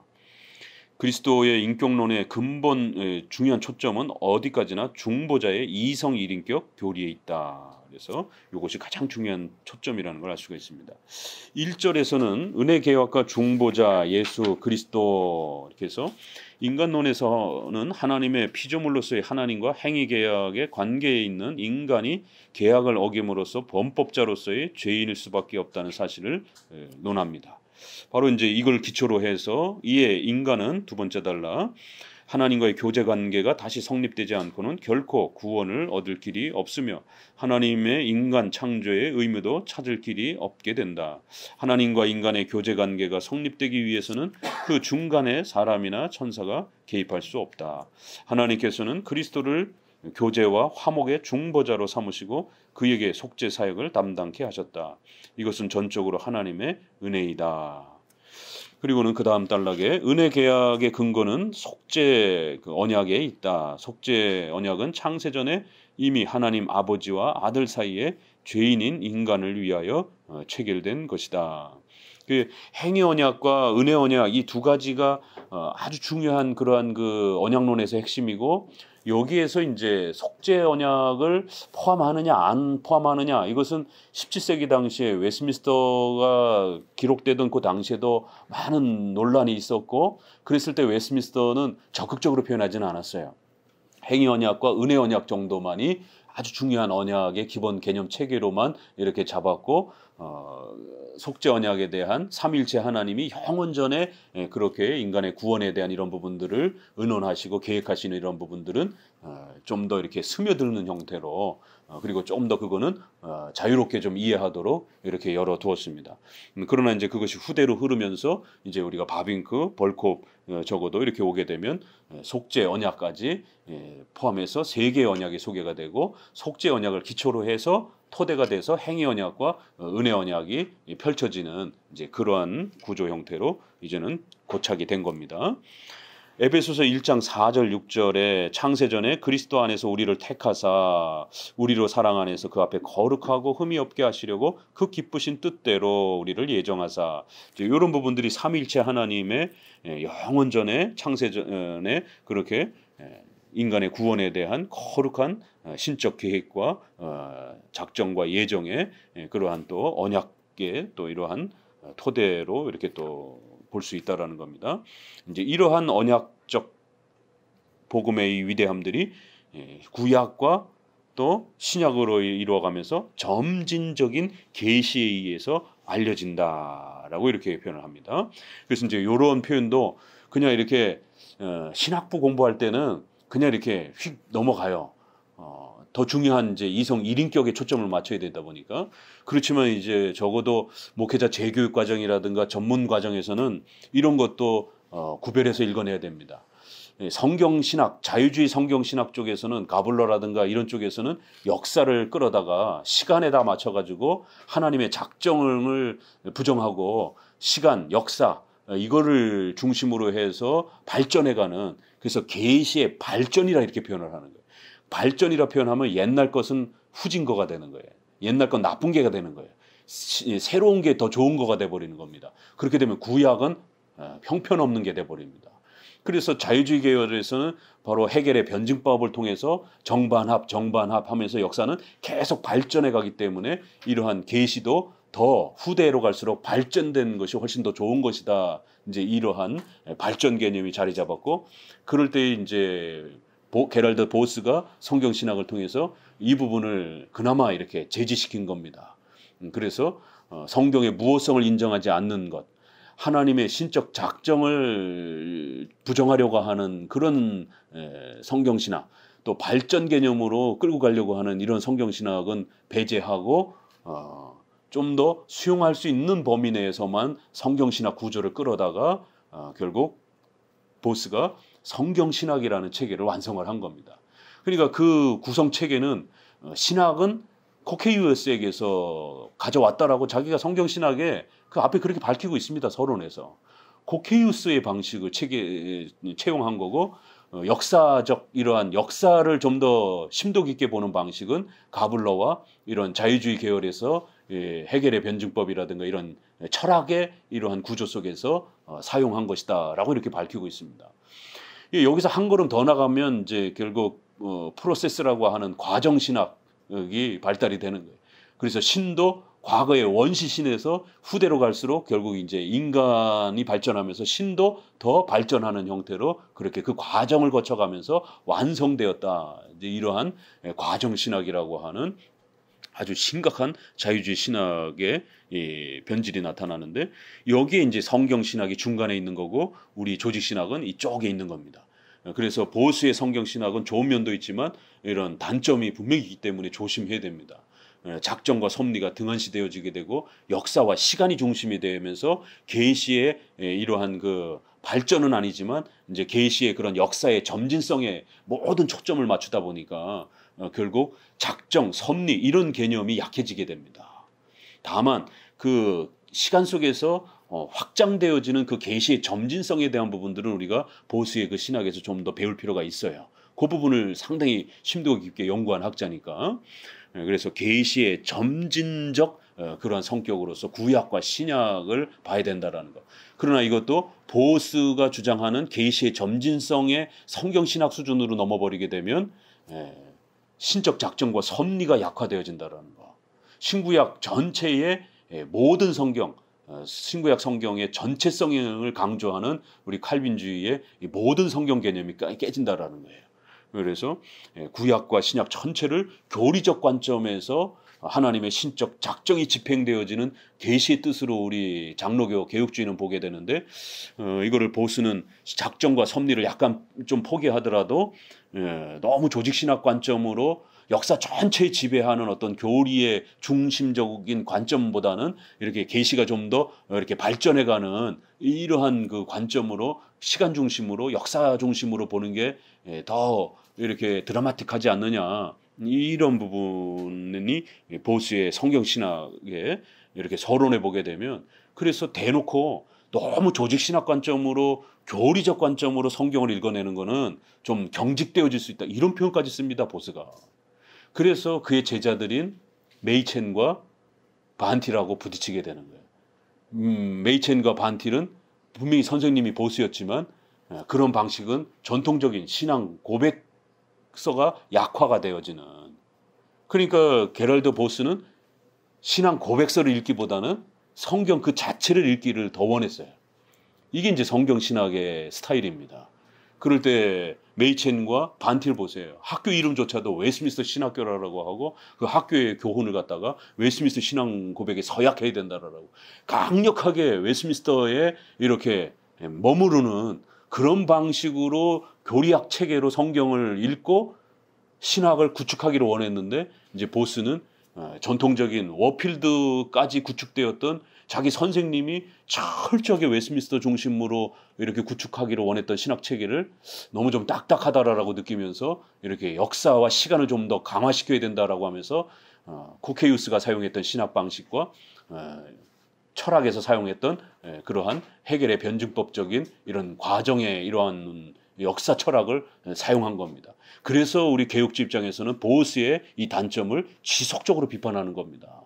그리스도의 인격론의 근본 중요한 초점은 어디까지나 중보자의 이성 일인격 교리에 있다. 그래서 이것이 가장 중요한 초점이라는 걸 알 수가 있습니다. 1절에서는 은혜 계약과 중보자 예수 그리스도 이렇게 해서 인간론에서는 하나님의 피조물로서의 하나님과 행위 계약의 관계에 있는 인간이 계약을 어김으로써 범법자로서의 죄인일 수밖에 없다는 사실을 논합니다. 바로 이제 이걸 기초로 해서 이에 인간은 두 번째 달라 하나님과의 교제 관계가 다시 성립되지 않고는 결코 구원을 얻을 길이 없으며 하나님의 인간 창조의 의무도 찾을 길이 없게 된다. 하나님과 인간의 교제 관계가 성립되기 위해서는 그 중간에 사람이나 천사가 개입할 수 없다. 하나님께서는 그리스도를 교제와 화목의 중보자로 삼으시고 그에게 속죄 사역을 담당케 하셨다. 이것은 전적으로 하나님의 은혜이다. 그리고는 그 다음 단락에 은혜 계약의 근거는 속죄 언약에 있다. 속죄 언약은 창세전에 이미 하나님 아버지와 아들 사이에 죄인인 인간을 위하여 체결된 것이다. 그 행위 언약과 은혜 언약 이 두 가지가 아주 중요한 그러한 그 언약론에서 핵심이고 여기에서 이제 속죄 언약을 포함하느냐 안 포함하느냐 이것은 17세기 당시에 웨스트민스터가 기록되던 그 당시에도 많은 논란이 있었고 그랬을 때 웨스트민스터는 적극적으로 표현하지는 않았어요. 행위 언약과 은혜 언약 정도만이 아주 중요한 언약의 기본 개념 체계로만 이렇게 잡았고 속죄 언약에 대한 삼일체 하나님이 영원전에 그렇게 인간의 구원에 대한 이런 부분들을 의논하시고 계획하시는 이런 부분들은 좀 더 이렇게 스며드는 형태로 그리고 좀 더 그거는 자유롭게 좀 이해하도록 이렇게 열어두었습니다. 그러나 이제 그것이 후대로 흐르면서 이제 우리가 바빙크, 벌콥 적어도 이렇게 오게 되면 속죄 언약까지 포함해서 세 개의 언약이 소개가 되고 속죄 언약을 기초로 해서 토대가 돼서 행위 언약과 은혜 언약이 펼쳐지는 이제 그러한 구조 형태로 이제는 고착이 된 겁니다. 에베소서 1장 4절 6절에 창세전에 그리스도 안에서 우리를 택하사 우리로 사랑 안에서 그 앞에 거룩하고 흠이 없게 하시려고 그 기쁘신 뜻대로 우리를 예정하사 이런 부분들이 삼위일체 하나님의 영원전에 창세전에 그렇게 인간의 구원에 대한 거룩한 신적 계획과 작정과 예정의 그러한 또 언약의 또 이러한 토대로 이렇게 또 볼 수 있다라는 겁니다. 이제 이러한 언약적 복음의 이 위대함들이 구약과 또 신약으로 이루어가면서 점진적인 계시에 의해서 알려진다라고 이렇게 표현을 합니다. 그래서 이제 이런 표현도 그냥 이렇게 신학부 공부할 때는 그냥 이렇게 휙 넘어가요. 더 중요한 이제 이성 1인격에 초점을 맞춰야 되다 보니까 그렇지만 이제 적어도 목회자 재교육 과정이라든가 전문 과정에서는 이런 것도 구별해서 읽어내야 됩니다. 성경신학, 자유주의 성경신학 쪽에서는 가블러라든가 이런 쪽에서는 역사를 끌어다가 시간에다 맞춰가지고 하나님의 작정을 부정하고 시간, 역사 이거를 중심으로 해서 발전해가는 그래서 계시의 발전이라 이렇게 표현을 하는 거예요. 발전이라 표현하면 옛날 것은 후진 거가 되는 거예요. 옛날 건 나쁜 게가 되는 거예요. 새로운 게 더 좋은 거가 돼버리는 겁니다. 그렇게 되면 구약은 형편없는 게 돼버립니다. 그래서 자유주의 계열에서는 바로 해겔의 변증법을 통해서 정반합 하면서 역사는 계속 발전해 가기 때문에 이러한 계시도 더 후대로 갈수록 발전된 것이 훨씬 더 좋은 것이다. 이제 이러한 발전 개념이 자리 잡았고 그럴 때 이제 게럴드 보스가 성경 신학을 통해서 이 부분을 그나마 이렇게 제지시킨 겁니다. 그래서 성경의 무호성을 인정하지 않는 것, 하나님의 신적 작정을 부정하려고 하는 그런 성경 신학, 또 발전 개념으로 끌고 가려고 하는 이런 성경 신학은 배제하고 좀 더 수용할 수 있는 범위 내에서만 성경 신학 구조를 끌어다가 결국 보스가 성경신학이라는 체계를 완성을 한 겁니다. 그러니까 그 구성 체계는 신학은 코케이우스에게서 가져왔다라고 자기가 성경신학에 그 앞에 그렇게 밝히고 있습니다. 서론에서. 코케이우스의 방식을 체용한 거고 역사적 이러한 역사를 좀 더 심도 깊게 보는 방식은 가블러와 이런 자유주의 계열에서 해겔의 변증법이라든가 이런 철학의 이러한 구조 속에서 사용한 것이다라고 이렇게 밝히고 있습니다. 여기서 한 걸음 더 나가면 이제 결국 프로세스라고 하는 과정 신학이 발달이 되는 거예요. 그래서 신도 과거의 원시신에서 후대로 갈수록 결국 이제 인간이 발전하면서 신도 더 발전하는 형태로 그렇게 그 과정을 거쳐가면서 완성되었다. 이제 이러한 과정 신학이라고 하는 아주 심각한 자유주의 신학의 변질이 나타나는데, 여기에 이제 성경 신학이 중간에 있는 거고 우리 조직 신학은 이쪽에 있는 겁니다. 그래서 보수의 성경 신학은 좋은 면도 있지만 이런 단점이 분명히 있기 때문에 조심해야 됩니다. 작정과 섭리가 등한시되어지게 되고 역사와 시간이 중심이 되면서 계시의 이러한 그 발전은 아니지만 이제 계시의 그런 역사의 점진성에 모든 초점을 맞추다 보니까 결국 작정, 섭리 이런 개념이 약해지게 됩니다. 다만 그 시간 속에서 확장되어지는 그 계시의 점진성에 대한 부분들은 우리가 보수의 그 신학에서 좀 더 배울 필요가 있어요. 그 부분을 상당히 심도 깊게 연구한 학자니까. 그래서 계시의 점진적 그러한 성격으로서 구약과 신약을 봐야 된다라는 것. 그러나 이것도 보수가 주장하는 계시의 점진성의 성경 신학 수준으로 넘어버리게 되면 신적 작정과 섭리가 약화되어진다라는 거. 신구약 전체의 모든 성경, 신구약 성경의 전체성을 강조하는 우리 칼빈주의의 모든 성경 개념이 깨진다라는 거예요. 그래서 구약과 신약 전체를 교리적 관점에서 하나님의 신적 작정이 집행되어지는 계시의 뜻으로 우리 장로교 개혁주의는 보게 되는데, 이거를 보수는 작정과 섭리를 약간 좀 포기하더라도 너무 조직신학 관점으로 역사 전체에 지배하는 어떤 교리의 중심적인 관점보다는 이렇게 계시가 좀 더 이렇게 발전해가는 이러한 그 관점으로 시간 중심으로 역사 중심으로 보는 게 더 이렇게 드라마틱하지 않느냐, 이런 부분이 보수의 성경 신학에 이렇게 서론해 보게 되면, 그래서 대놓고 너무 조직 신학 관점으로 교리적 관점으로 성경을 읽어내는 거는 좀 경직되어질 수 있다, 이런 표현까지 씁니다, 보스가. 그래서 그의 제자들인 메이첸과 반틸하고 부딪히게 되는 거예요. 메이첸과 반틸은 분명히 선생님이 보수였지만 그런 방식은 전통적인 신앙 고백서가 약화가 되어지는, 그러니까 게럴드 보스는 신앙 고백서를 읽기보다는 성경 그 자체를 읽기를 더 원했어요. 이게 이제 성경 신학의 스타일입니다. 그럴 때 메이첸과 반틸 보세요. 학교 이름조차도 웨스트민스터 신학교라고 하고 그 학교의 교훈을 갖다가 웨스트민스터 신앙 고백에 서약해야 된다라고 강력하게 웨스트민스터에 이렇게 머무르는 그런 방식으로 교리학 체계로 성경을 읽고 신학을 구축하기를 원했는데, 이제 보스는 전통적인 워필드까지 구축되었던 자기 선생님이 철저하게 웨스트민스터 중심으로 이렇게 구축하기를 원했던 신학 체계를 너무 좀 딱딱하다라고 느끼면서 이렇게 역사와 시간을 좀 더 강화시켜야 된다라고 하면서 쿠케이우스가 사용했던 신학 방식과 철학에서 사용했던 그러한 해겔의 변증법적인 이런 과정의 이러한 역사 철학을 사용한 겁니다. 그래서 우리 개혁주 입장에서는 보수의 이 단점을 지속적으로 비판하는 겁니다.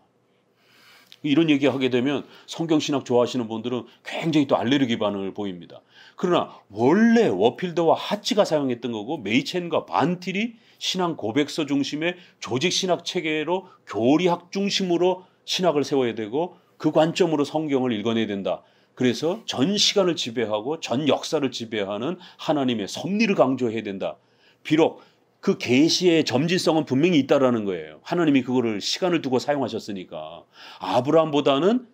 이런 얘기하게 되면 성경신학 좋아하시는 분들은 굉장히 또 알레르기 반응을 보입니다. 그러나 원래 워필더와 하치가 사용했던 거고 메이첸과 반틸이 신앙 고백서 중심의 조직신학 체계로 교리학 중심으로 신학을 세워야 되고 그 관점으로 성경을 읽어내야 된다. 그래서 전 시간을 지배하고 전 역사를 지배하는 하나님의 섭리를 강조해야 된다. 비록 그 계시의 점진성은 분명히 있다라는 거예요. 하나님이 그거를 시간을 두고 사용하셨으니까. 아브라함보다는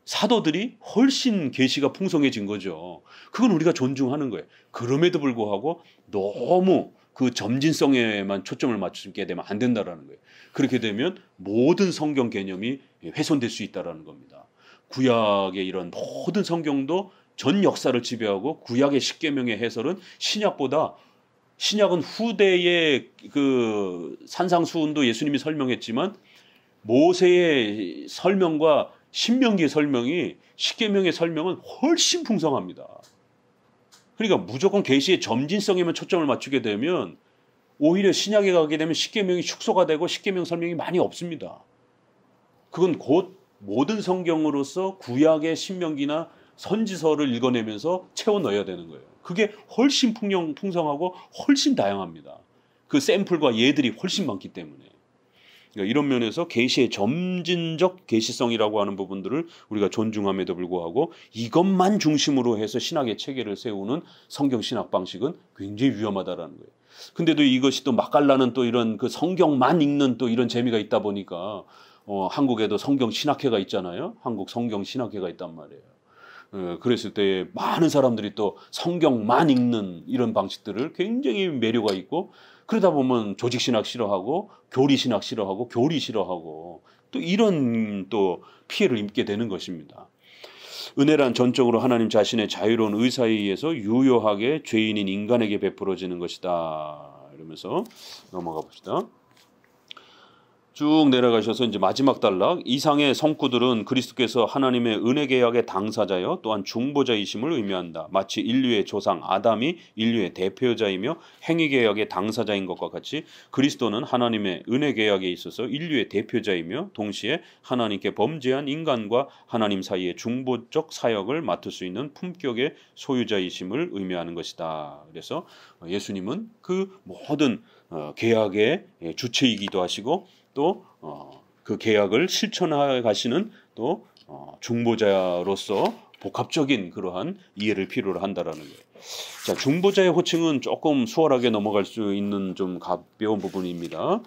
사도들이 훨씬 계시가 풍성해진 거죠. 그건 우리가 존중하는 거예요. 그럼에도 불구하고 너무 그 점진성에만 초점을 맞추게 되면 안 된다라는 거예요. 그렇게 되면 모든 성경 개념이 훼손될 수 있다라는 겁니다. 구약의 이런 모든 성경도 전 역사를 지배하고 구약의 십계명의 해설은 신약은 후대의 그 산상수훈도 예수님이 설명했지만 모세의 설명과 신명기의 설명이 십계명의 설명은 훨씬 풍성합니다. 그러니까 무조건 계시의 점진성에만 초점을 맞추게 되면 오히려 신약에 가게 되면 십계명이 축소가 되고 십계명 설명이 많이 없습니다. 그건 곧 모든 성경으로서 구약의 신명기나 선지서를 읽어내면서 채워 넣어야 되는 거예요. 그게 훨씬 풍성하고 훨씬 다양합니다. 그 샘플과 예들이 훨씬 많기 때문에. 그러니까 이런 면에서 계시의 점진적 계시성이라고 하는 부분들을 우리가 존중함에도 불구하고 이것만 중심으로 해서 신학의 체계를 세우는 성경 신학 방식은 굉장히 위험하다라는 거예요. 근데도 이것이 또 맛깔나는 또 이런 그 성경만 읽는 또 이런 재미가 있다 보니까 한국에도 성경 신학회가 있잖아요. 한국 성경 신학회가 있단 말이에요. 그랬을 때 많은 사람들이 또 성경만 읽는 이런 방식들을 굉장히 매료가 있고 그러다 보면 조직신학 싫어하고 교리신학 싫어하고 교리 싫어하고 또 이런 또 피해를 입게 되는 것입니다. 은혜란 전적으로 하나님 자신의 자유로운 의사에 의해서 유효하게 죄인인 인간에게 베풀어지는 것이다. 이러면서 넘어가 봅시다. 쭉 내려가셔서 이제 마지막 단락 이상의 성구들은 그리스도께서 하나님의 은혜 계약의 당사자여 또한 중보자이심을 의미한다. 마치 인류의 조상 아담이 인류의 대표자이며 행위 계약의 당사자인 것과 같이 그리스도는 하나님의 은혜 계약에 있어서 인류의 대표자이며 동시에 하나님께 범죄한 인간과 하나님 사이의 중보적 사역을 맡을 수 있는 품격의 소유자이심을 의미하는 것이다. 그래서 예수님은 그 모든 계약의 주체이기도 하시고 또 그 계약을 실천해 가시는 또 중보자로서 복합적인 그러한 이해를 필요로 한다라는 거예요. 자, 중보자의 호칭은 조금 수월하게 넘어갈 수 있는 좀 가벼운 부분입니다.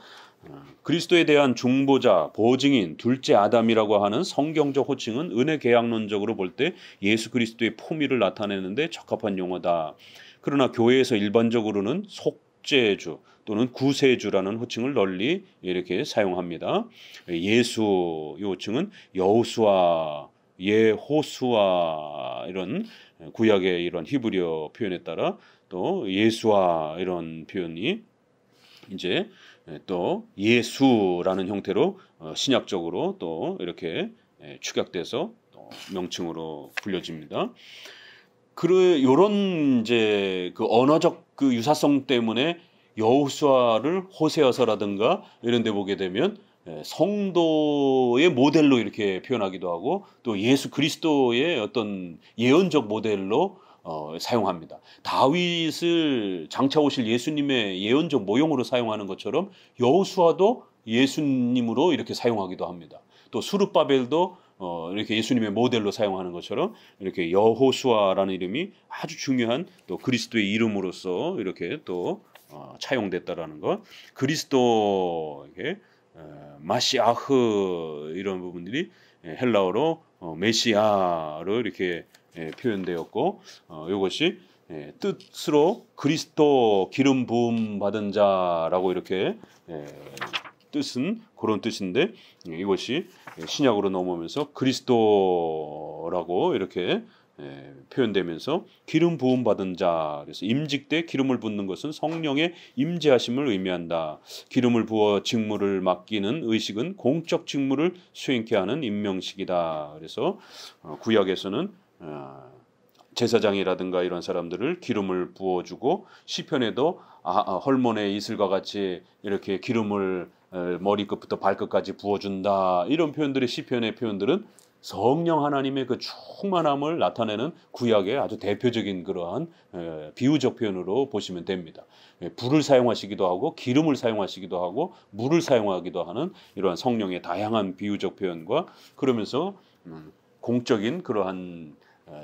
그리스도에 대한 중보자, 보증인, 둘째 아담이라고 하는 성경적 호칭은 은혜 계약론적으로 볼 때 예수 그리스도의 포미를 나타내는데 적합한 용어다. 그러나 교회에서 일반적으로는 속죄주 또는 구세주라는 호칭을 널리 이렇게 사용합니다. 예수 이 호칭은 여호수아, 예호수아 이런 구약의 이런 히브리어 표현에 따라 또 예수아 이런 표현이 이제 또 예수라는 형태로 신약적으로 또 이렇게 축약돼서 또 명칭으로 불려집니다. 요런 이제 그 언어적 그 유사성 때문에 여호수아를 호세아서라든가 이런 데 보게 되면 성도의 모델로 이렇게 표현하기도 하고 또 예수 그리스도의 어떤 예언적 모델로 사용합니다. 다윗을 장차 오실 예수님의 예언적 모형으로 사용하는 것처럼 여호수아도 예수님으로 이렇게 사용하기도 합니다. 또 수르바벨도 이렇게 예수님의 모델로 사용하는 것처럼 이렇게 여호수아라는 이름이 아주 중요한 또 그리스도의 이름으로서 이렇게 또 차용됐다라는 것. 그리스도 마시아흐 이런 부분들이 헬라어로 메시아로 이렇게 표현되었고 이것이 뜻으로 그리스도 기름 부음 받은 자라고 이렇게 뜻은 그런 뜻인데 이것이 신약으로 넘어오면서 그리스도라고 이렇게 표현되면서 기름 부음 받은 자 그래서 임직 때 기름을 붓는 것은 성령의 임재하심을 의미한다. 기름을 부어 직무를 맡기는 의식은 공적 직무를 수행케 하는 임명식이다. 그래서 구약에서는 제사장이라든가 이런 사람들을 기름을 부어주고 시편에도 헐몬의 이슬과 같이 이렇게 기름을 머리끝부터 발끝까지 부어준다. 이런 표현들의 시편의 표현들은 성령 하나님의 그 충만함을 나타내는 구약의 아주 대표적인 그러한 비유적 표현으로 보시면 됩니다. 불을 사용하시기도 하고 기름을 사용하시기도 하고 물을 사용하기도 하는 이러한 성령의 다양한 비유적 표현과 그러면서 공적인 그러한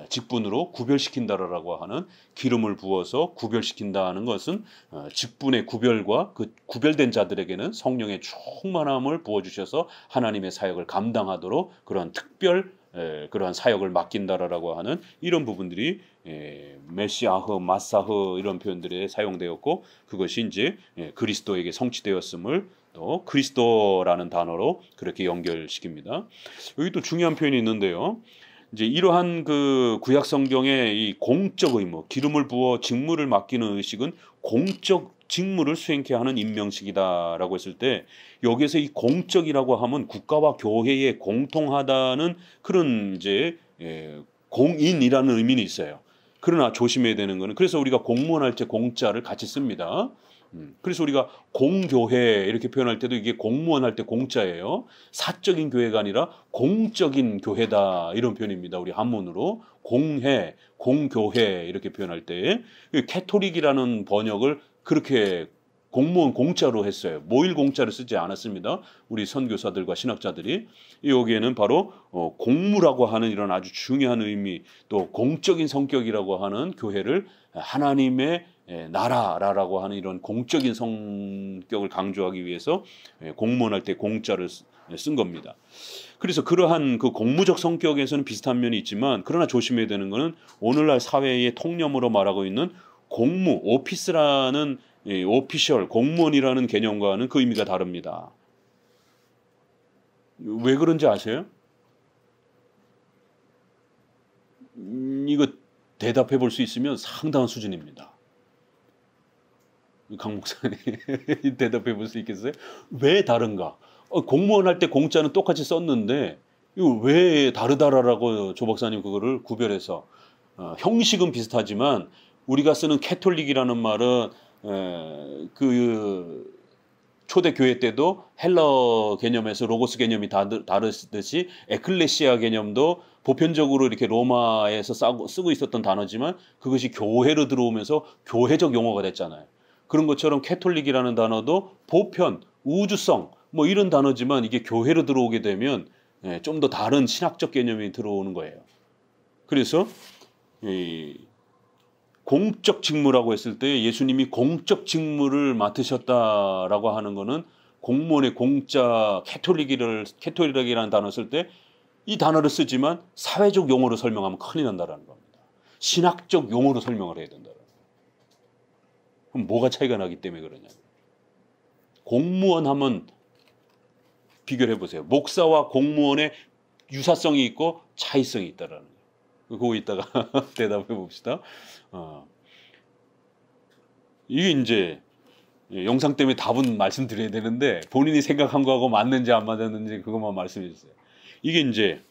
직분으로 구별시킨다라고 하는 기름을 부어서 구별시킨다는 것은 직분의 구별과 그 구별된 자들에게는 성령의 충만함을 부어주셔서 하나님의 사역을 감당하도록 그러한 특별 그러한 사역을 맡긴다라고 하는 이런 부분들이 메시아흐, 마사흐 이런 표현들에 사용되었고 그것이 이제 그리스도에게 성취되었음을 또 그리스도라는 단어로 그렇게 연결시킵니다. 여기 또 중요한 표현이 있는데요. 이제 이러한 그 구약 성경의 이 공적 의무, 기름을 부어 직무를 맡기는 의식은 공적 직무를 수행케 하는 임명식이다라고 했을 때 여기에서 이 공적이라고 하면 국가와 교회에 공통하다는 그런 이제 공인이라는 의미는 있어요. 그러나 조심해야 되는 거는 그래서 우리가 공무원 할 때 공자를 같이 씁니다. 그래서 우리가 공교회 이렇게 표현할 때도 이게 공무원 할 때 공자예요. 사적인 교회가 아니라 공적인 교회다 이런 표현입니다. 우리 한문으로 공회, 공교회 이렇게 표현할 때 캐토릭이라는 번역을 그렇게 공무원 공자로 했어요. 모일 공자를 쓰지 않았습니다. 우리 선교사들과 신학자들이 여기에는 바로 공무라고 하는 이런 아주 중요한 의미 또 공적인 성격이라고 하는 교회를 하나님의 나라라고 하는 이런 공적인 성격을 강조하기 위해서 공무원할 때 공자를 쓴 겁니다. 그래서 그러한 그 공무적 성격에서는 비슷한 면이 있지만 그러나 조심해야 되는 것은 오늘날 사회의 통념으로 말하고 있는 공무, 오피스라는 오피셜, 공무원이라는 개념과는 그 의미가 다릅니다. 왜 그런지 아세요? 이거 대답해 볼 수 있으면 상당한 수준입니다. 강 목사님 대답해 볼 수 있겠어요? 왜 다른가? 공무원 할 때 공자는 똑같이 썼는데 이거 왜 다르다라고 조 박사님 그거를 구별해서 형식은 비슷하지만 우리가 쓰는 캐톨릭이라는 말은 그 초대 교회 때도 헬러 개념에서 로고스 개념이 다르듯이 에클레시아 개념도 보편적으로 이렇게 로마에서 쓰고 있었던 단어지만 그것이 교회로 들어오면서 교회적 용어가 됐잖아요. 그런 것처럼 캐톨릭이라는 단어도 보편, 우주성 뭐 이런 단어지만 이게 교회로 들어오게 되면 좀 더 다른 신학적 개념이 들어오는 거예요. 그래서 공적 직무라고 했을 때 예수님이 공적 직무를 맡으셨다라고 하는 것은 공무원의 공자 캐톨릭이라는 단어 쓸 때 이 단어를 쓰지만 사회적 용어로 설명하면 큰일 난다라는 겁니다. 신학적 용어로 설명을 해야 된다. 그럼 뭐가 차이가 나기 때문에 그러냐. 공무원 하면 비교를 해보세요. 목사와 공무원의 유사성이 있고 차이성이 있다라는 거예요. 그거 이따가 대답해 봅시다. 이게 이제 영상 때문에 답은 말씀드려야 되는데 본인이 생각한 거하고 맞는지 안 맞았는지 그것만 말씀해 주세요. 이게 이제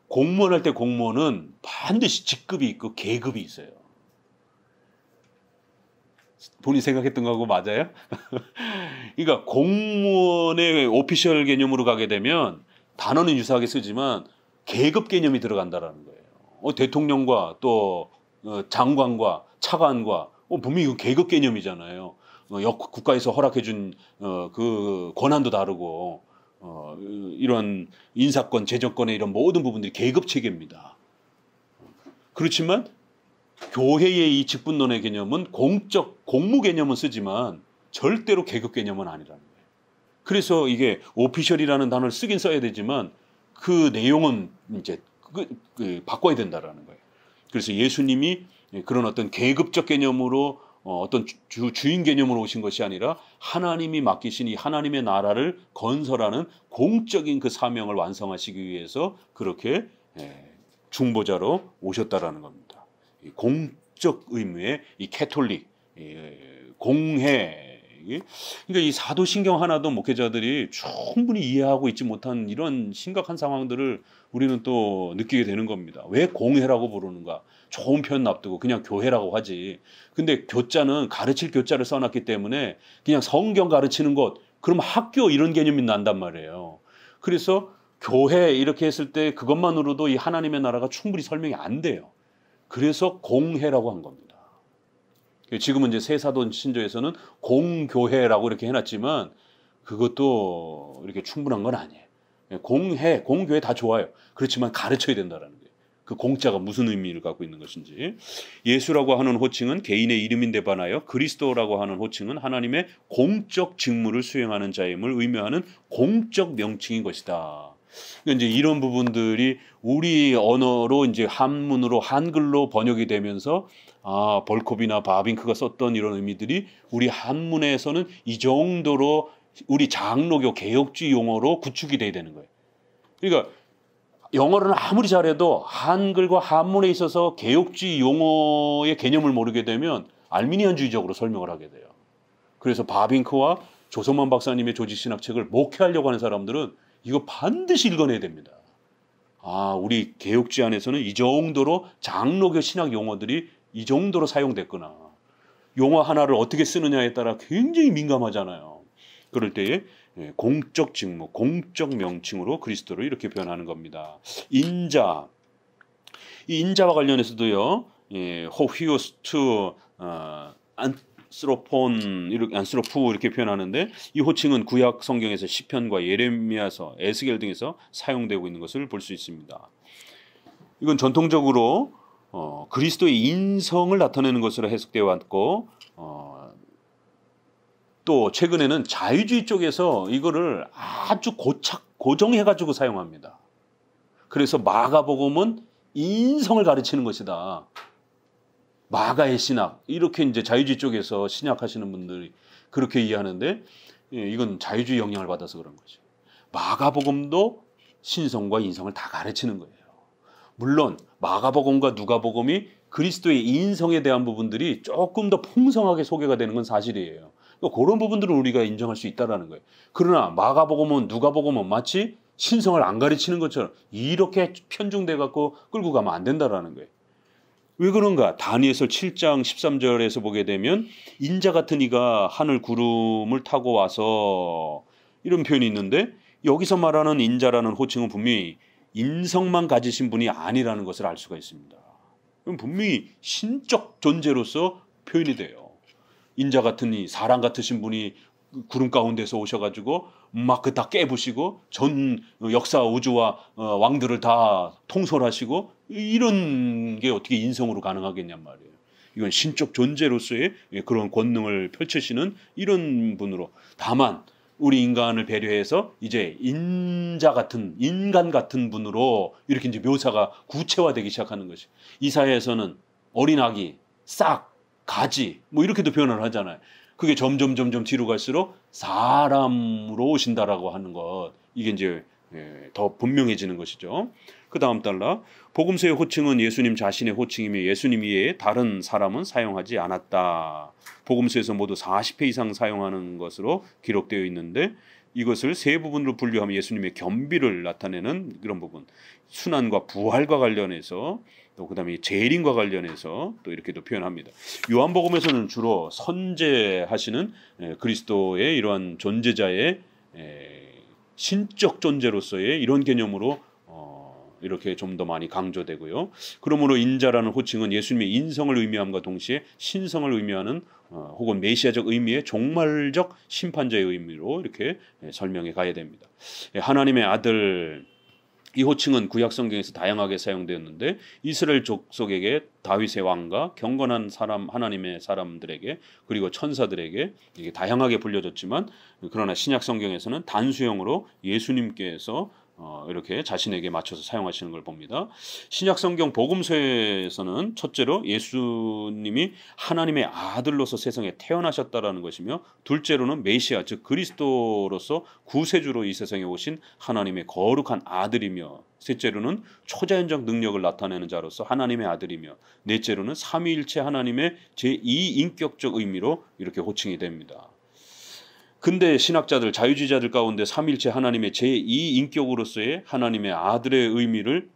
공무원 할 때 공무원은 반드시 직급이 있고 계급이 있어요. 본인이 생각했던 거하고 맞아요? 그러니까 공무원의 오피셜 개념으로 가게 되면 단어는 유사하게 쓰지만 계급 개념이 들어간다라는 거예요. 대통령과 또 장관과 차관과 분명히 이거 계급 개념이잖아요. 국가에서 허락해준 그 권한도 다르고 이런 인사권, 재정권의 이런 모든 부분들이 계급 체계입니다. 그렇지만 교회의 이 직분론의 개념은 공적 공무 개념은 쓰지만 절대로 계급 개념은 아니라는 거예요. 그래서 이게 오피셜이라는 단어를 쓰긴 써야 되지만 그 내용은 이제 바꿔야 된다라는 거예요. 그래서 예수님이 그런 어떤 계급적 개념으로 어떤 주인 개념으로 오신 것이 아니라 하나님이 맡기신 이 하나님의 나라를 건설하는 공적인 그 사명을 완성하시기 위해서 그렇게 중보자로 오셨다라는 겁니다. 공적 의무의 이 캐톨릭, 공회, 그러니까 이 사도신경 하나도 목회자들이 충분히 이해하고 있지 못한 이런 심각한 상황들을 우리는 또 느끼게 되는 겁니다. 왜 공회라고 부르는가? 좋은 표현 납두고 그냥 교회라고 하지. 근데 교자는 가르칠 교자를 써놨기 때문에 그냥 성경 가르치는 곳, 그럼 학교 이런 개념이 난단 말이에요. 그래서 교회 이렇게 했을 때 그것만으로도 이 하나님의 나라가 충분히 설명이 안 돼요. 그래서 공회라고 한 겁니다. 지금은 이제 새사도 신조에서는 공교회라고 이렇게 해놨지만 그것도 이렇게 충분한 건 아니에요. 공회, 공교회 다 좋아요. 그렇지만 가르쳐야 된다는 거예요. 그 공자가 무슨 의미를 갖고 있는 것인지. 예수라고 하는 호칭은 개인의 이름인데 반하여 그리스도라고 하는 호칭은 하나님의 공적 직무를 수행하는 자임을 의미하는 공적 명칭인 것이다. 그러니까 이제 이런 부분들이 우리 언어로 이제 한문으로 한글로 번역이 되면서 벌콥이나 바빙크가 썼던 이런 의미들이 우리 한문에서는 이 정도로 우리 장로교 개혁주의 용어로 구축이 돼야 되는 거예요. 그러니까 영어를 아무리 잘해도 한글과 한문에 있어서 개혁주의 용어의 개념을 모르게 되면 알미니안주의적으로 설명을 하게 돼요. 그래서 바빙크와 조성만 박사님의 조직신학책을 목회하려고 하는 사람들은 이거 반드시 읽어내야 됩니다. 우리 개혁주의 안에서는 이 정도로 장로교 신학 용어들이 이 정도로 사용됐구나. 용어 하나를 어떻게 쓰느냐에 따라 굉장히 민감하잖아요. 그럴 때에 공적 직무, 공적 명칭으로 그리스도를 이렇게 표현하는 겁니다. 인자, 이 인자와 관련해서도요. 호휘오스투, 안스로폰, 안스로푸 이렇게 표현하는데 이 호칭은 구약 성경에서 시편과 예레미야서, 에스겔 등에서 사용되고 있는 것을 볼 수 있습니다. 이건 전통적으로 그리스도의 인성을 나타내는 것으로 해석되어 왔고 또 최근에는 자유주의 쪽에서 이거를 아주 고정해가지고 사용합니다. 그래서 마가복음은 인성을 가르치는 것이다. 마가의 신학 이렇게 이제 자유주의 쪽에서 신약하시는 분들이 그렇게 이해하는데 이건 자유주의 영향을 받아서 그런 거죠. 마가복음도 신성과 인성을 다 가르치는 거예요. 물론 마가복음과 누가복음이 그리스도의 인성에 대한 부분들이 조금 더 풍성하게 소개가 되는 건 사실이에요. 그런 부분들은 우리가 인정할 수 있다는 거예요. 그러나 마가복음은 누가복음은 마치 신성을 안 가르치는 것처럼 이렇게 편중돼 갖고 끌고 가면 안 된다라는 거예요. 왜 그런가? 다니엘서 7장 13절에서 보게 되면 인자 같은 이가 하늘 구름을 타고 와서 이런 표현이 있는데 여기서 말하는 인자라는 호칭은 분명히 인성만 가지신 분이 아니라는 것을 알 수가 있습니다. 그럼 분명히 신적 존재로서 표현이 돼요. 인자 같은 이 사람 같으신 분이 구름 가운데서 오셔가지고 막 그 다 깨부시고 전 역사 우주와 왕들을 다 통솔하시고 이런 게 어떻게 인성으로 가능하겠냔 말이에요. 이건 신적 존재로서의 그런 권능을 펼치시는 이런 분으로 다만 우리 인간을 배려해서 이제 인자 같은 인간 같은 분으로 이렇게 이제 묘사가 구체화되기 시작하는 것이 이사야에서는 어린 아기, 싹, 가지 뭐 이렇게도 표현을 하잖아요. 그게 점점 뒤로 갈수록 사람으로 오신다라고 하는 것 이게 이제 더 분명해지는 것이죠. 그 다음 달라 복음서의 호칭은 예수님 자신의 호칭이며 예수님 외에 다른 사람은 사용하지 않았다. 복음서에서 모두 40회 이상 사용하는 것으로 기록되어 있는데 이것을 세 부분으로 분류하면 예수님의 겸비를 나타내는 그런 부분, 순환과 부활과 관련해서 또 그다음에 재림과 관련해서 또 이렇게도 표현합니다. 요한복음에서는 주로 선제하시는 그리스도의 이러한 존재자의 신적 존재로서의 이런 개념으로 이렇게 좀 더 많이 강조되고요. 그러므로 인자라는 호칭은 예수님의 인성을 의미함과 동시에 신성을 의미하는 혹은 메시아적 의미의 종말적 심판자의 의미로 이렇게 설명해 가야 됩니다. 하나님의 아들 이 호칭은 구약 성경에서 다양하게 사용되었는데 이스라엘 족속에게 다윗의 왕과 경건한 사람 하나님의 사람들에게 그리고 천사들에게 이게 다양하게 불려졌지만 그러나 신약 성경에서는 단수형으로 예수님께서 이렇게 자신에게 맞춰서 사용하시는 걸 봅니다. 신약 성경 복음서에서는 첫째로 예수님이 하나님의 아들로서 세상에 태어나셨다라는 것이며 둘째로는 메시아 즉 그리스도로서 구세주로 이 세상에 오신 하나님의 거룩한 아들이며 셋째로는 초자연적 능력을 나타내는 자로서 하나님의 아들이며 넷째로는 삼위일체 하나님의 제2인격적 의미로 이렇게 호칭이 됩니다. 근데 신학자들 자유주의자들 가운데 삼위일체 하나님의 제2인격으로서의 하나님의 아들의 의미를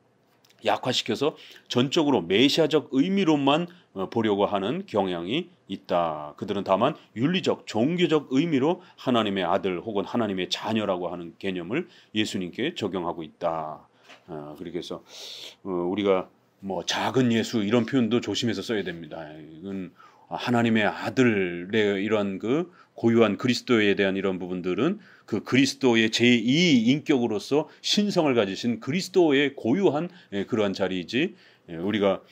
약화시켜서 전적으로 메시아적 의미로만 보려고 하는 경향이 있다. 그들은 다만 윤리적 종교적 의미로 하나님의 아들 혹은 하나님의 자녀라고 하는 개념을 예수님께 적용하고 있다. 그렇게 해서 우리가 뭐 작은 예수 이런 표현도 조심해서 써야 됩니다. 이건 하나님의 아들의 이런 그 고유한 그리스도에 대한 이런 부분들은 그 그리스도의 제2인격으로서 신성을 가지신 그리스도의 고유한 그러한 자리이지 우리가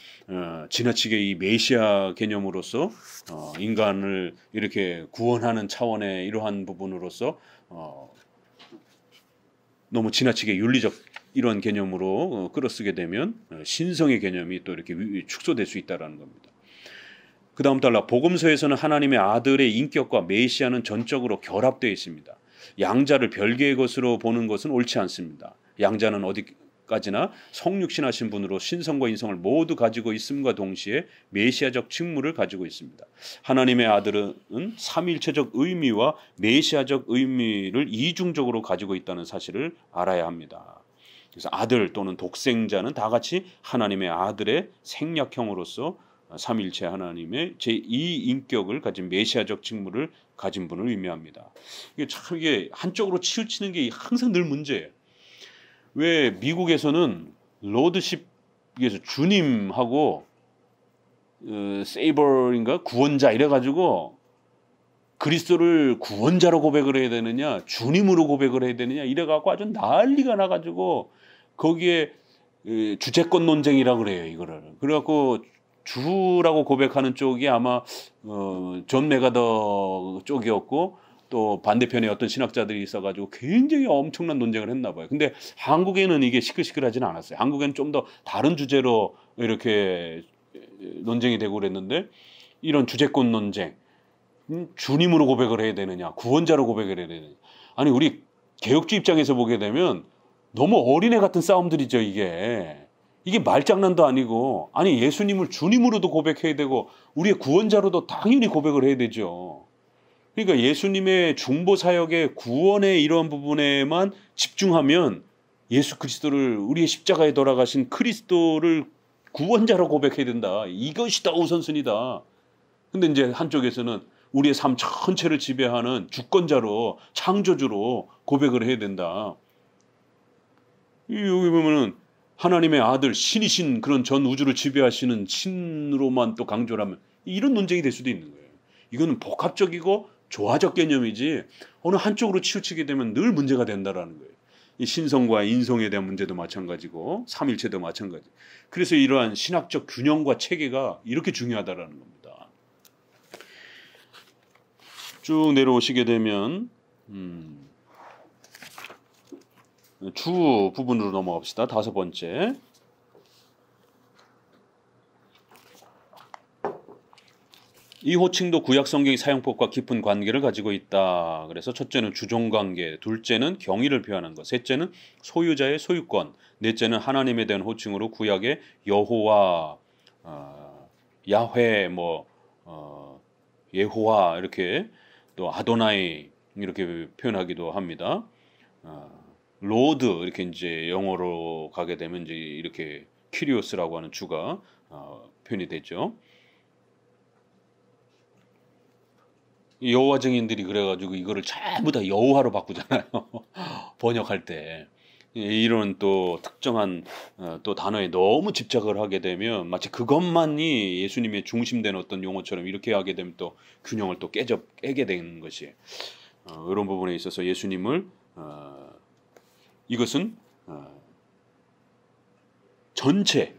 지나치게 이 메시아 개념으로서 인간을 이렇게 구원하는 차원의 이러한 부분으로서 너무 지나치게 윤리적 이런 개념으로 끌어쓰게 되면 신성의 개념이 또 이렇게 축소될 수 있다는 겁니다. 그 다음 달라 복음서에서는 하나님의 아들의 인격과 메시아는 전적으로 결합되어 있습니다. 양자를 별개의 것으로 보는 것은 옳지 않습니다. 양자는 어디까지나 성육신하신 분으로 신성과 인성을 모두 가지고 있음과 동시에 메시아적 직무를 가지고 있습니다. 하나님의 아들은 삼위일체적 의미와 메시아적 의미를 이중적으로 가지고 있다는 사실을 알아야 합니다. 그래서 아들 또는 독생자는 다 같이 하나님의 아들의 생략형으로서 삼일체 하나님의 제2인격을 가진 메시아적 직무를 가진 분을 의미합니다. 이게 한쪽으로 치우치는 게 항상 늘 문제예요. 왜 미국에서는 로드십에서 주님하고 세이버인가 구원자 이래가지고 그리스도를 구원자로 고백을 해야 되느냐 주님으로 고백을 해야 되느냐 이래갖고 아주 난리가 나가지고 거기에 주체권 논쟁이라고 그래요. 이거를 그래갖고 주라고 고백하는 쪽이 아마 존 메가더 쪽이었고 또 반대편에 어떤 신학자들이 있어가지고 굉장히 엄청난 논쟁을 했나 봐요. 근데 한국에는 이게 시끌시끌하지는 않았어요. 한국에는 좀 더 다른 주제로 이렇게 논쟁이 되고 그랬는데 이런 주체권 논쟁 주님으로 고백을 해야 되느냐 구원자로 고백을 해야 되느냐 아니 우리 개혁주 입장에서 보게 되면 너무 어린애 같은 싸움들이죠. 이게 말장난도 아니고 아니 예수님을 주님으로도 고백해야 되고 우리의 구원자로도 당연히 고백을 해야 되죠. 그러니까 예수님의 중보 사역의 구원의 이러한 부분에만 집중하면 예수 그리스도를 우리의 십자가에 돌아가신 그리스도를 구원자로 고백해야 된다. 이것이 더 우선순위다. 근데 이제 한쪽에서는 우리의 삶 전체를 지배하는 주권자로 창조주로 고백을 해야 된다. 여기 보면은 하나님의 아들 신이신 그런 전 우주를 지배하시는 신으로만 또 강조를 하면 이런 논쟁이 될 수도 있는 거예요. 이거는 복합적이고 조화적 개념이지 어느 한쪽으로 치우치게 되면 늘 문제가 된다라는 거예요. 이 신성과 인성에 대한 문제도 마찬가지고 삼일체도 마찬가지. 그래서 이러한 신학적 균형과 체계가 이렇게 중요하다라는 겁니다. 쭉 내려오시게 되면 주 부분으로 넘어갑시다. 5번째. 이 호칭도 구약 성경의 사용법과 깊은 관계를 가지고 있다. 그래서 첫째는 주종관계, 둘째는 경의를 표현한 것, 셋째는 소유자의 소유권, 넷째는 하나님에 대한 호칭으로 구약의 여호와, 야훼, 예호와 이렇게 또 아도나이 이렇게 표현하기도 합니다. 로드 이렇게 이제 영어로 가게 되면 이제 이렇게 키리오스라고 하는 주가 표현이 되죠. 여호와 증인들이 그래가지고 이거를 전부 다 여호와로 바꾸잖아요. 번역할 때 이런 또 특정한 또 단어에 너무 집착을 하게 되면 마치 그것만이 예수님의 중심된 어떤 용어처럼 이렇게 하게 되면 또 균형을 또 깨게 되는 것이 이런 부분에 있어서 예수님을 이것은 전체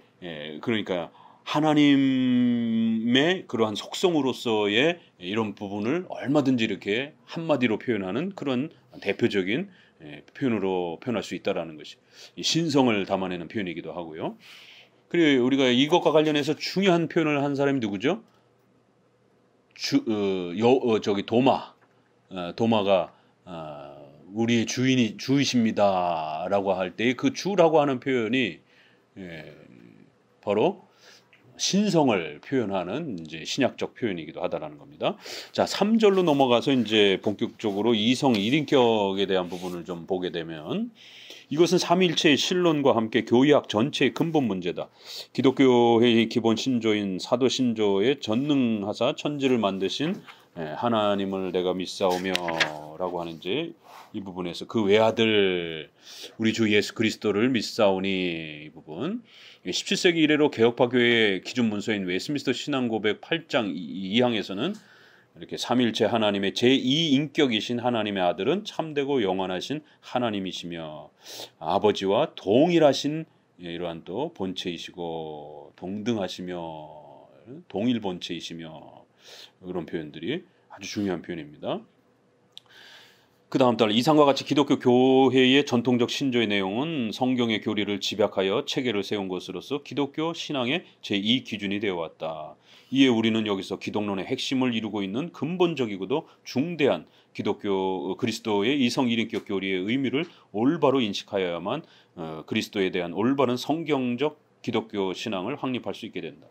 그러니까 하나님의 그러한 속성으로서의 이런 부분을 얼마든지 이렇게 한마디로 표현하는 그런 대표적인 표현으로 표현할 수 있다라는 것이 신성을 담아내는 표현이기도 하고요. 그리고 우리가 이것과 관련해서 중요한 표현을 한 사람이 누구죠? 도마가 우리의 주이십니다라고 할 때 그 주라고 하는 표현이 바로 신성을 표현하는 이제 신약적 표현이기도 하다라는 겁니다. 자, 3절로 넘어가서 이제 본격적으로 이성 1인격에 대한 부분을 좀 보게 되면 이것은 삼위일체의 신론과 함께 교회학 전체의 근본 문제다. 기독교의 기본 신조인 사도 신조의 전능하사 천지를 만드신 하나님을 내가 믿사오며라고 하는 이제 이 부분에서 그 외아들 우리 주 예수 그리스도를 믿사오니 이 부분 17세기 이래로 개혁파 교회의 기준 문서인 웨스트민스터 신앙고백 8장 2항에서는 이렇게 삼일체 하나님의 제2인격이신 하나님의 아들은 참되고 영원하신 하나님이시며 아버지와 동일하신 이러한 또 본체이시고 동등하시며 동일 본체이시며 이런 표현들이 아주 중요한 표현입니다. 그 다음 달 이상과 같이 기독교 교회의 전통적 신조의 내용은 성경의 교리를 집약하여 체계를 세운 것으로서 기독교 신앙의 제2기준이 되어왔다. 이에 우리는 여기서 기독론의 핵심을 이루고 있는 근본적이고도 중대한 기독교 그리스도의 이성 1인격 교리의 의미를 올바로 인식하여야만 그리스도에 대한 올바른 성경적 기독교 신앙을 확립할 수 있게 된다.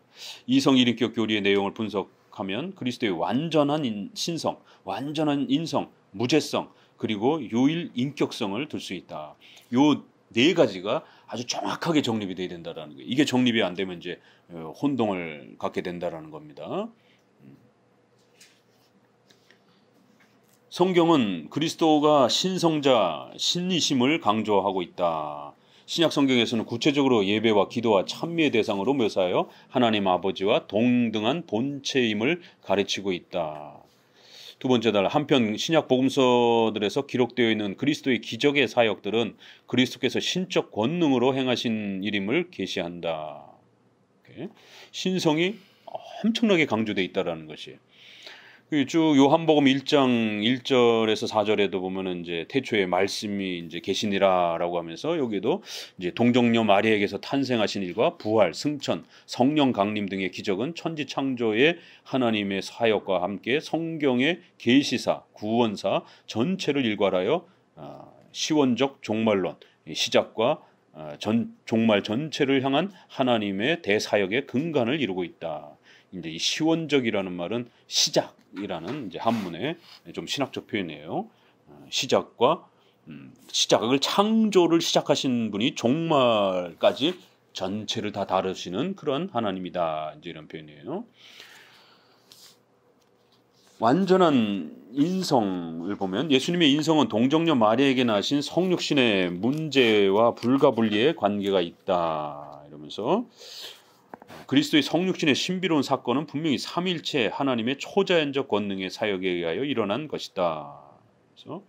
이성 1인격 교리의 내용을 분석하면 그리스도의 완전한 신성, 완전한 인성, 무죄성, 그리고 유일 인격성을 들 수 있다. 요 네 가지가 아주 정확하게 정립이 돼야 된다라는 거예요. 이게 정립이 안 되면 이제 혼동을 갖게 된다라는 겁니다. 성경은 그리스도가 신성자, 신이심을 강조하고 있다. 신약 성경에서는 구체적으로 예배와 기도와 찬미의 대상으로 묘사하여 하나님 아버지와 동등한 본체임을 가르치고 있다. 두 번째 달 한편 신약 복음서들에서 기록되어 있는 그리스도의 기적의 사역들은 그리스도께서 신적 권능으로 행하신 일임을 계시한다. 신성이 엄청나게 강조되어 있다라는 것이에요. 쭉 요한복음 1장 1절에서 4절에도 보면은 이제 태초에 말씀이 이제 계시니라라고 하면서 여기도 이제 동정녀 마리아에게서 탄생하신 일과 부활, 승천, 성령 강림 등의 기적은 천지 창조의 하나님의 사역과 함께 성경의 계시사, 구원사 전체를 일괄하여 시원적 종말론, 시작과 종말 전체를 향한 하나님의 대사역의 근간을 이루고 있다. 이제 이 시원적이라는 말은 시작이라는 이제 한문의 좀 신학적 표현이에요. 시작과 시작을 창조를 시작하신 분이 종말까지 전체를 다 다루시는 그런 하나님이다. 이제 이런 표현이에요. 완전한 인성을 보면 예수님의 인성은 동정녀 마리아에게 나신 성육신의 문제와 불가분리의 관계가 있다. 이러면서 그리스도의 성육신의 신비로운 사건은 분명히 삼일체 하나님의 초자연적 권능의 사역에 의하여 일어난 것이다. 그래서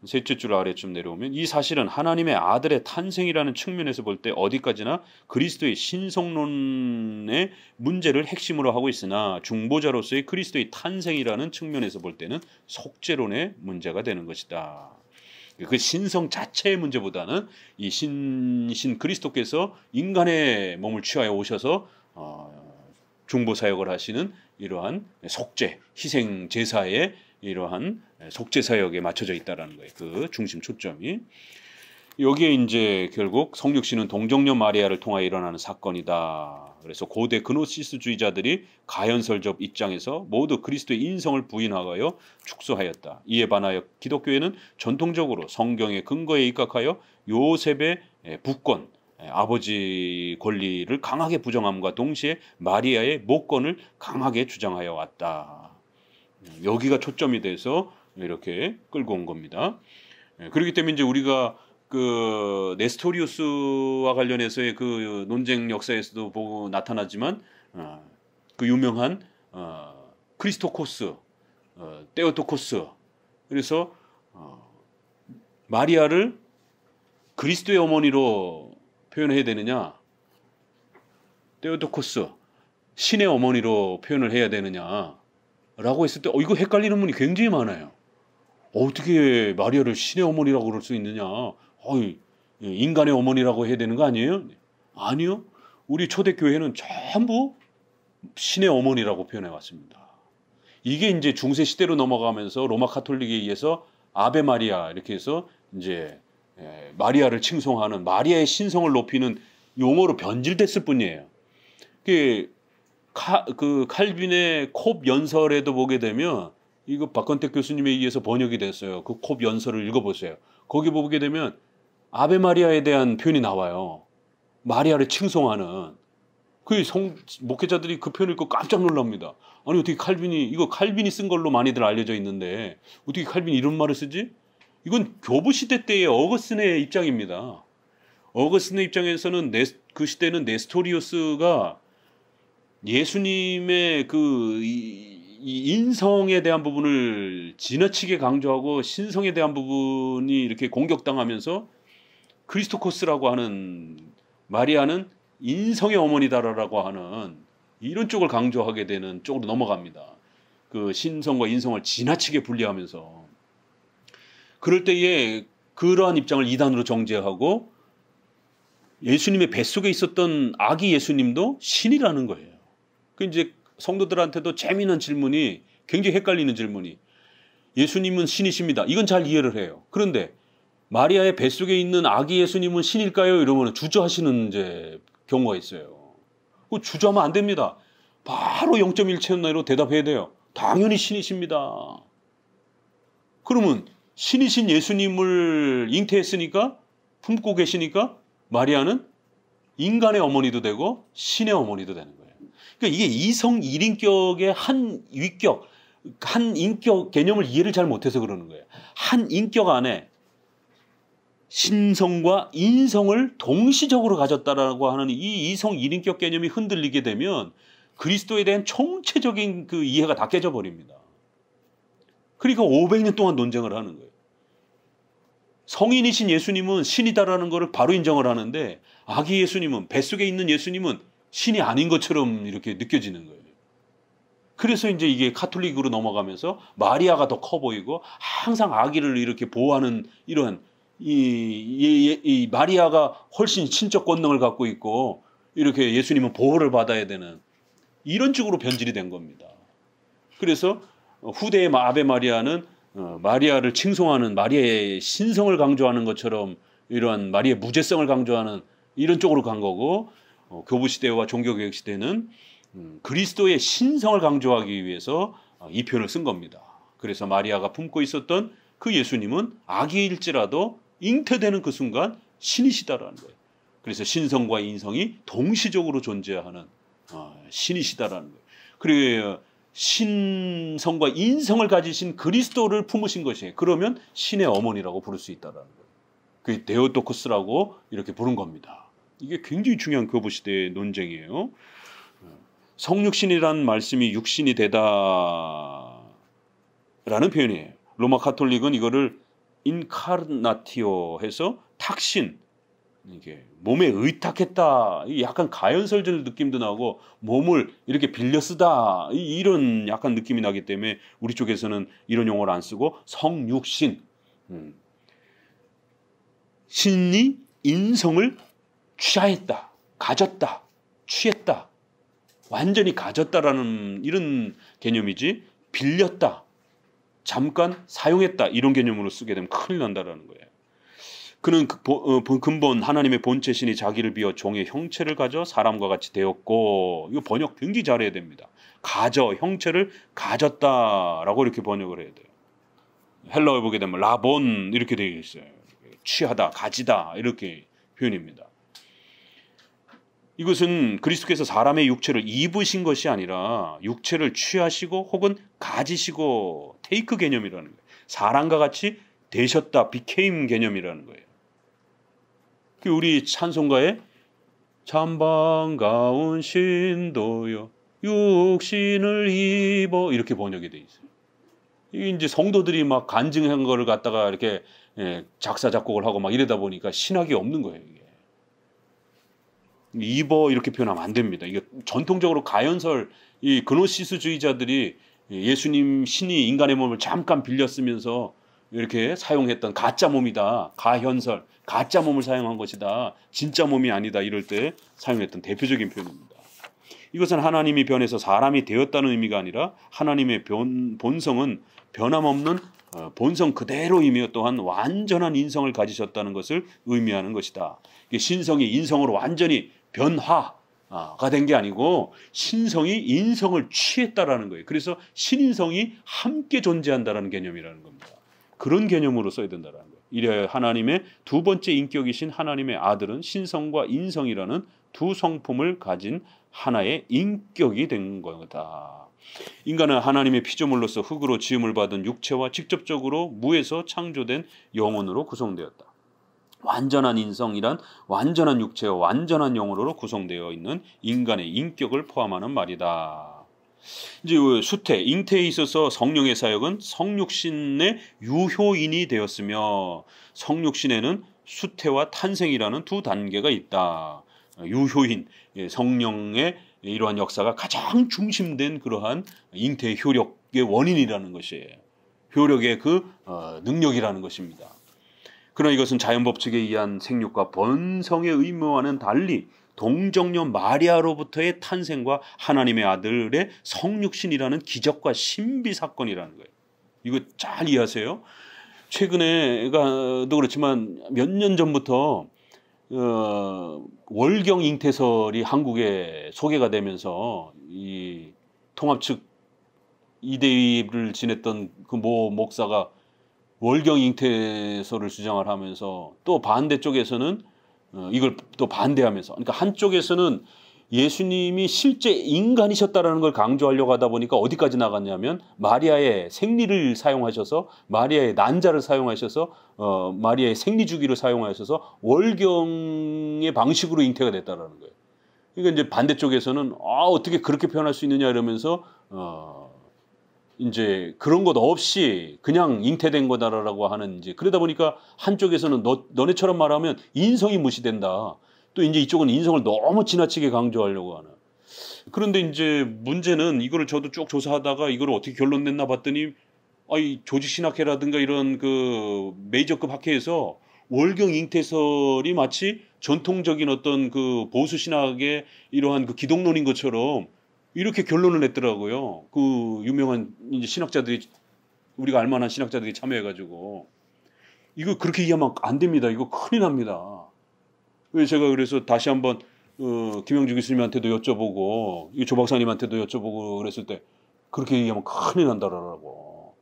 셋째 줄 아래쯤 내려오면 이 사실은 하나님의 아들의 탄생이라는 측면에서 볼 때 어디까지나 그리스도의 신성론의 문제를 핵심으로 하고 있으나 중보자로서의 그리스도의 탄생이라는 측면에서 볼 때는 속죄론의 문제가 되는 것이다. 그 신성 자체의 문제보다는 이 신이신 그리스도께서 인간의 몸을 취하여 오셔서 중보 사역을 하시는 이러한 속죄, 희생 제사의 이러한 속죄 사역에 맞춰져 있다라는 거예요. 그 중심 초점이 여기에 이제 결국 성육신은 동정녀 마리아를 통하여 일어나는 사건이다. 그래서 고대 그노시스주의자들이 가연설적 입장에서 모두 그리스도의 인성을 부인하여 축소하였다. 이에 반하여 기독교회는 전통적으로 성경의 근거에 입각하여 요셉의 부권, 아버지 권리를 강하게 부정함과 동시에 마리아의 모권을 강하게 주장하여 왔다. 여기가 초점이 돼서 이렇게 끌고 온 겁니다. 그렇기 때문에 이제 우리가 그 네스토리우스와 관련해서의 그 논쟁 역사에서도 보고 나타나지만 그 유명한 크리스토코스, 테오토코스, 그래서 마리아를 그리스도의 어머니로 표현해야 되느냐, 테오토코스 신의 어머니로 표현을 해야 되느냐라고 했을 때 이거 헷갈리는 분이 굉장히 많아요. 어떻게 마리아를 신의 어머니라고 그럴 수 있느냐? 인간의 어머니라고 해야 되는 거 아니에요? 아니요. 우리 초대교회는 전부 신의 어머니라고 표현해 왔습니다. 이게 이제 중세 시대로 넘어가면서 로마 카톨릭에 의해서 아베 마리아 이렇게 해서 이제 마리아를 칭송하는 마리아의 신성을 높이는 용어로 변질됐을 뿐이에요. 그 칼빈의 콥 연설에도 보게 되면 이거 박건택 교수님에 의해서 번역이 됐어요. 그 콥 연설을 읽어보세요. 거기 보게 되면 아베 마리아에 대한 표현이 나와요. 마리아를 칭송하는. 그 목회자들이 그 표현을 읽고 깜짝 놀랍니다. 아니 어떻게 칼빈이 쓴 걸로 많이들 알려져 있는데 어떻게 칼빈이 이런 말을 쓰지? 이건 교부 시대 때의 어거스틴의 입장입니다. 어거스틴의 입장에서는 그 시대는 네스토리우스가 예수님의 이 인성에 대한 부분을 지나치게 강조하고 신성에 대한 부분이 이렇게 공격당하면서 크리스토코스라고 하는 마리아는 인성의 어머니다라고 하는 이런 쪽을 강조하게 되는 쪽으로 넘어갑니다. 그 신성과 인성을 지나치게 분리하면서 그럴 때에 그러한 입장을 이단으로 정죄하고 예수님의 뱃속에 있었던 아기 예수님도 신이라는 거예요. 그 이제 성도들한테도 재미있는 질문이 굉장히 헷갈리는 질문이 예수님은 신이십니다. 이건 잘 이해를 해요. 그런데 마리아의 뱃속에 있는 아기 예수님은 신일까요? 이러면 주저하시는 이제 경우가 있어요. 그 주저하면 안 됩니다. 바로 0.1채널로 대답해야 돼요. 당연히 신이십니다. 그러면 신이신 예수님을 잉태했으니까 품고 계시니까 마리아는 인간의 어머니도 되고 신의 어머니도 되는 거예요. 그러니까 이게 이성 일인격의 한 위격, 한 인격 개념을 이해를 잘 못해서 그러는 거예요. 한 인격 안에 신성과 인성을 동시적으로 가졌다라고 하는 이 이성 일인격 개념이 흔들리게 되면 그리스도에 대한 총체적인 그 이해가 다 깨져버립니다. 그러니까 500년 동안 논쟁을 하는 거예요. 성인이신 예수님은 신이다라는 것을 바로 인정을 하는데 아기 예수님은, 뱃속에 있는 예수님은 신이 아닌 것처럼 이렇게 느껴지는 거예요. 그래서 이제 이게 카톨릭으로 넘어가면서 마리아가 더 커 보이고 항상 아기를 이렇게 보호하는 이런 이 마리아가 훨씬 신적 권능을 갖고 있고 이렇게 예수님은 보호를 받아야 되는 이런 쪽으로 변질이 된 겁니다. 그래서 후대의 아베 마리아는 마리아를 칭송하는, 마리아의 신성을 강조하는 것처럼 이러한 마리아의 무죄성을 강조하는 이런 쪽으로 간 거고, 교부 시대와 종교개혁 시대는 그리스도의 신성을 강조하기 위해서 이 표현을 쓴 겁니다. 그래서 마리아가 품고 있었던 그 예수님은 아기일지라도 잉태되는 그 순간 신이시다라는 거예요. 그래서 신성과 인성이 동시적으로 존재하는 신이시다라는 거예요. 그리고 신성과 인성을 가지신 그리스도를 품으신 것이에요. 그러면 신의 어머니라고 부를 수 있다라는 거예요. 그게 데오토쿠스라고 이렇게 부른 겁니다. 이게 굉장히 중요한 교부 시대의 논쟁이에요. 성육신이라는 말씀이 육신이 되다라는 표현이에요. 로마 카톨릭은 이거를 인카르나티오 해서 탁신, 이게 몸에 의탁했다, 약간 가연설절 느낌도 나고 몸을 이렇게 빌려 쓰다 이런 약간 느낌이 나기 때문에 우리 쪽에서는 이런 용어를 안 쓰고 성육신, 신이 인성을 취하였다, 가졌다, 취했다, 완전히 가졌다라는 이런 개념이지 빌렸다, 잠깐 사용했다 이런 개념으로 쓰게 되면 큰일 난다라는 거예요. 그는 근본 하나님의 본체신이 자기를 비워 종의 형체를 가져 사람과 같이 되었고, 이거 번역 굉장히 잘해야 됩니다. 가져, 형체를 가졌다라고 이렇게 번역을 해야 돼요. 헬라어에 보게 되면 라본 이렇게 되어 있어요. 취하다, 가지다 이렇게 표현입니다. 이것은 그리스도께서 사람의 육체를 입으신 것이 아니라 육체를 취하시고 혹은 가지시고 테이크 개념이라는 거예요. 사람과 같이 되셨다, became 개념이라는 거예요. 우리 찬송가에 참 반가운 신도여 육신을 입어 이렇게 번역이 돼 있어요. 이게 이제 성도들이 막 간증한 거를 갖다가 이렇게 작사 작곡을 하고 막 이러다 보니까 신학이 없는 거예요. 이게. 입어 이렇게 표현하면 안 됩니다. 이게 전통적으로 가연설, 이 그노시스주의자들이 예수님 신이 인간의 몸을 잠깐 빌려 쓰면서 이렇게 사용했던 가짜 몸이다, 가현설, 가짜 몸을 사용한 것이다, 진짜 몸이 아니다 이럴 때 사용했던 대표적인 표현입니다. 이것은 하나님이 변해서 사람이 되었다는 의미가 아니라 하나님의 본성은 변함없는 본성 그대로이며 또한 완전한 인성을 가지셨다는 것을 의미하는 것이다. 신성이 인성으로 완전히 변화가 된 게 아니고 신성이 인성을 취했다라는 거예요. 그래서 신인성이 함께 존재한다라는 개념이라는 겁니다. 그런 개념으로 써야 된다는 거예요. 이래 하나님의 두 번째 인격이신 하나님의 아들은 신성과 인성이라는 두 성품을 가진 하나의 인격이 된 거다. 인간은 하나님의 피조물로서 흙으로 지음을 받은 육체와 직접적으로 무에서 창조된 영혼으로 구성되었다. 완전한 인성이란 완전한 육체와 완전한 영혼으로 구성되어 있는 인간의 인격을 포함하는 말이다. 이제 수태, 잉태에 있어서 성령의 사역은 성육신의 유효인이 되었으며 성육신에는 수태와 탄생이라는 두 단계가 있다. 유효인, 성령의 이러한 역사가 가장 중심된 그러한 잉태의 효력의 원인이라는 것이에요. 효력의 그 능력이라는 것입니다. 그러나 이것은 자연법칙에 의한 생육과 번성의 의무와는 달리 동정녀 마리아로부터의 탄생과 하나님의 아들의 성육신이라는 기적과 신비 사건이라는 거예요. 이거 잘 이해하세요. 최근에도 그렇지만 몇 년 전부터 월경 잉태설이 한국에 소개가 되면서 이 통합 측 이대위를 지냈던 그 모 목사가 월경 잉태설을 주장을 하면서 또 반대쪽에서는 이걸 또 반대하면서, 그러니까 한쪽에서는 예수님이 실제 인간이셨다라는 걸 강조하려고 하다 보니까 어디까지 나갔냐면 마리아의 생리를 사용하셔서, 마리아의 난자를 사용하셔서, 마리아의 생리주기를 사용하셔서 월경의 방식으로 잉태가 됐다라는 거예요. 그러니까 이제 반대쪽에서는 어떻게 그렇게 표현할 수 있느냐 이러면서 이제 그런 것 없이 그냥 잉태된 거다라고 하는, 이제 그러다 보니까 한쪽에서는 너네처럼 말하면 인성이 무시된다. 또 이제 이쪽은 인성을 너무 지나치게 강조하려고 하는. 그런데 이제 문제는, 이거를 저도 쭉 조사하다가 이걸 어떻게 결론 냈나 봤더니, 조직신학회라든가 이런 그 메이저급 학회에서 월경 잉태설이 마치 전통적인 어떤 그 보수신학의 이러한 그 기독론인 것처럼 이렇게 결론을 냈더라고요. 그 유명한 이제 신학자들이, 우리가 알만한 신학자들이 참여해가지고, 이거 그렇게 이해하면 안 됩니다. 이거 큰일 납니다. 제가 그래서 다시 한번 김영주 교수님한테도 여쭤보고, 조 박사님한테도 여쭤보고 그랬을 때, 그렇게 얘기하면 큰일 난다라고.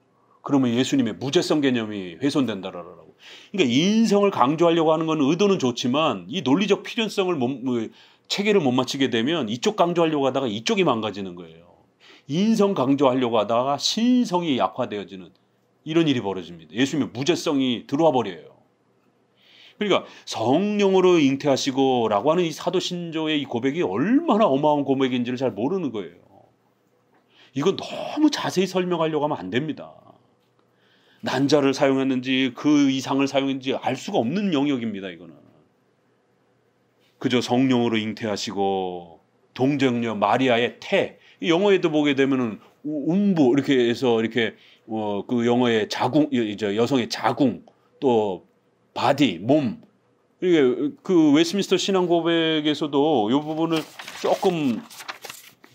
그러면 예수님의 무죄성 개념이 훼손된다라고. 그러니까 인성을 강조하려고 하는 건 의도는 좋지만 이 논리적 필연성을 체계를 못 맞추게 되면 이쪽 강조하려고 하다가 이쪽이 망가지는 거예요. 인성 강조하려고 하다가 신성이 약화되어지는 이런 일이 벌어집니다. 예수님의 무죄성이 들어와 버려요. 그러니까 성령으로 잉태하시고 라고 하는 이 사도신조의 이 고백이 얼마나 어마어마한 고백인지를 잘 모르는 거예요. 이건 너무 자세히 설명하려고 하면 안 됩니다. 난자를 사용했는지 그 이상을 사용했는지 알 수가 없는 영역입니다. 이거는 그저 성령으로 잉태하시고 동정녀 마리아의 태, 영어에도 보게 되면은 음부 이렇게 해서 이렇게 그 영어의 자궁, 여성의 자궁, 또 바디, 몸. 이게 그 웨스트민스터 신앙 고백에서도 이 부분을 조금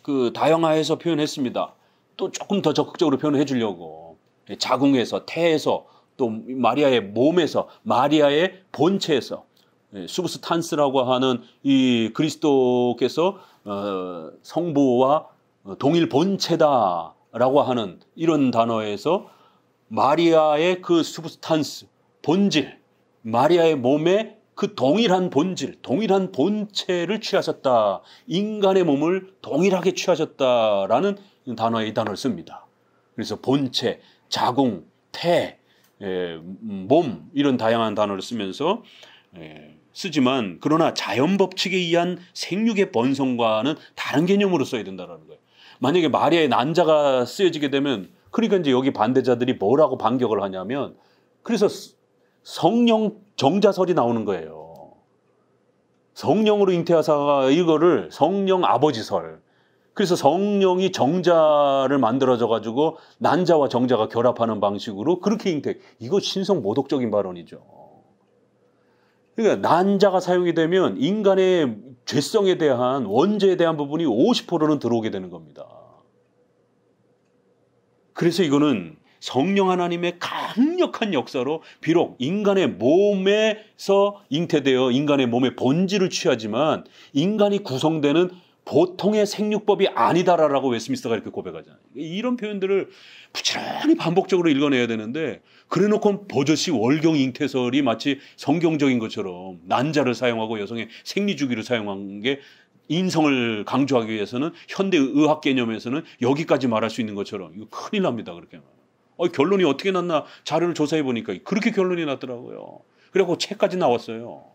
그 다양화해서 표현했습니다. 또 조금 더 적극적으로 표현해 주려고. 자궁에서, 태에서, 또 마리아의 몸에서, 마리아의 본체에서, 수브스탄스라고 하는 이 그리스도께서 성부와 동일 본체다라고 하는 이런 단어에서 마리아의 그 수브스탄스, 본질, 마리아의 몸에 그 동일한 본질, 동일한 본체를 취하셨다. 인간의 몸을 동일하게 취하셨다라는 이 단어를 씁니다. 그래서 본체, 자궁, 태, 몸 이런 다양한 단어를 쓰면서 쓰지만, 그러나 자연 법칙에 의한 생육의 번성과는 다른 개념으로 써야 된다는 거예요. 만약에 마리아의 난자가 쓰여지게 되면, 그러니까 이제 여기 반대자들이 뭐라고 반격을 하냐면, 그래서 성령 정자설이 나오는 거예요. 성령으로 잉태하사가 이거를 성령 아버지설. 그래서 성령이 정자를 만들어져 가지고 난자와 정자가 결합하는 방식으로 그렇게 잉태. 이거 신성 모독적인 발언이죠. 그러니까 난자가 사용이 되면 인간의 죄성에 대한, 원죄에 대한 부분이 50%는 들어오게 되는 겁니다. 그래서 이거는 성령 하나님의 강력한 역사로, 비록 인간의 몸에서 잉태되어 인간의 몸의 본질을 취하지만 인간이 구성되는 보통의 생육법이 아니다라고 웨스민스터가 이렇게 고백하잖아요. 이런 표현들을 부지런히 반복적으로 읽어내야 되는데, 그래놓고 버젓이 월경 잉태설이 마치 성경적인 것처럼 난자를 사용하고 여성의 생리주기를 사용한 게 인성을 강조하기 위해서는 현대 의학 개념에서는 여기까지 말할 수 있는 것처럼, 이거 큰일 납니다. 그렇게 하면. 결론이 어떻게 났나 자료를 조사해 보니까 그렇게 결론이 났더라고요. 그래갖고 책까지 나왔어요.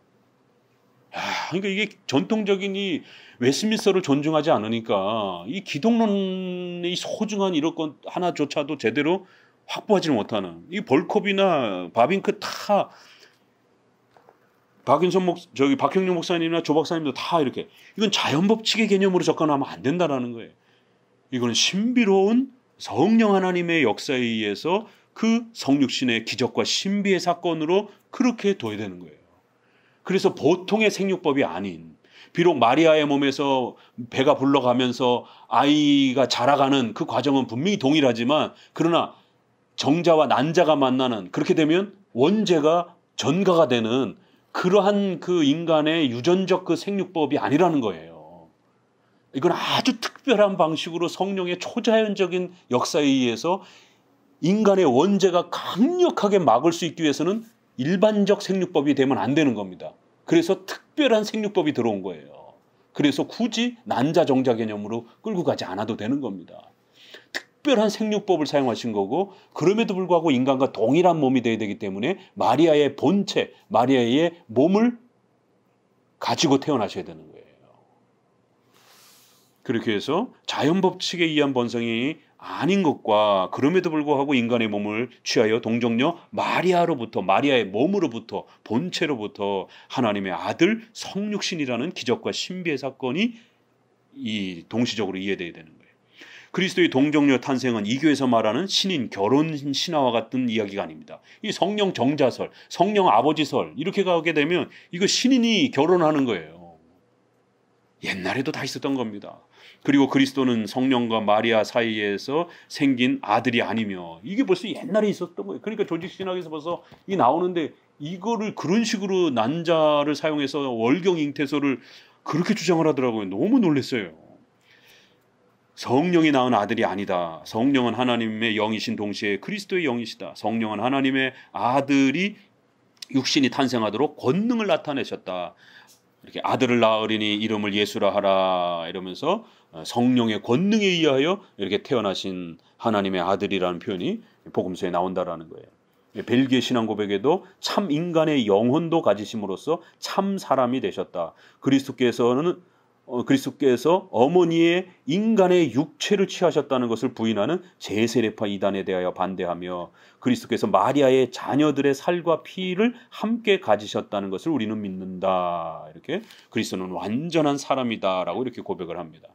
그러니까 이게 전통적인 이 웨스민스터를 존중하지 않으니까 이 기독론의 소중한 이런 것 하나조차도 제대로 확보하지 못하는, 이 벌콥이나 바빙크 다, 박형룡 목사님이나 조 박사님도 다 이렇게, 이건 자연법칙의 개념으로 접근하면 안 된다라는 거예요. 이거는 신비로운 성령 하나님의 역사에 의해서 그 성육신의 기적과 신비의 사건으로 그렇게 둬야 되는 거예요. 그래서 보통의 생육법이 아닌, 비록 마리아의 몸에서 배가 불러가면서 아이가 자라가는 그 과정은 분명히 동일하지만, 그러나 정자와 난자가 만나는, 그렇게 되면 원죄가 전가가 되는 그러한 그 인간의 유전적 그 생육법이 아니라는 거예요. 이건 아주 특별한 방식으로 성령의 초자연적인 역사에 의해서 인간의 원죄가 강력하게 막을 수 있기 위해서는 일반적 생육법이 되면 안 되는 겁니다. 그래서 특별한 생육법이 들어온 거예요. 그래서 굳이 난자정자 개념으로 끌고 가지 않아도 되는 겁니다. 특별한 생육법을 사용하신 거고, 그럼에도 불구하고 인간과 동일한 몸이 되어야 되기 때문에 마리아의 본체, 마리아의 몸을 가지고 태어나셔야 되는 거예요. 그렇게 해서 자연 법칙에 의한 번성이 아닌 것과 그럼에도 불구하고 인간의 몸을 취하여 동정녀 마리아로부터, 마리아의 몸으로부터, 본체로부터 하나님의 아들 성육신이라는 기적과 신비의 사건이 이 동시적으로 이해되어야 되는 거예요. 그리스도의 동정녀 탄생은 이교에서 말하는 신인 결혼 신화와 같은 이야기가 아닙니다. 이 성령 정자설, 성령 아버지설 이렇게 가게 되면 이거 신인이 결혼하는 거예요. 옛날에도 다 있었던 겁니다. 그리고 그리스도는 성령과 마리아 사이에서 생긴 아들이 아니며, 이게 벌써 옛날에 있었던 거예요. 그러니까 조직신학에서 벌써 이 나오는데 이거를 그런 식으로 난자를 사용해서 월경 잉태설을 그렇게 주장을 하더라고요. 너무 놀랐어요. 성령이 낳은 아들이 아니다. 성령은 하나님의 영이신 동시에 그리스도의 영이시다. 성령은 하나님의 아들이 육신이 탄생하도록 권능을 나타내셨다. 이렇게 아들을 낳으리니 이름을 예수라 하라 이러면서 성령의 권능에 의하여 이렇게 태어나신 하나님의 아들이라는 표현이 복음서에 나온다라는 거예요. 벨기에 신앙 고백에도 참 인간의 영혼도 가지심으로써 참 사람이 되셨다. 그리스도께서 어머니의 인간의 육체를 취하셨다는 것을 부인하는 제세례파 이단에 대하여 반대하며, 그리스도께서 마리아의 자녀들의 살과 피를 함께 가지셨다는 것을 우리는 믿는다. 이렇게 그리스도는 완전한 사람이다라고 이렇게 고백을 합니다.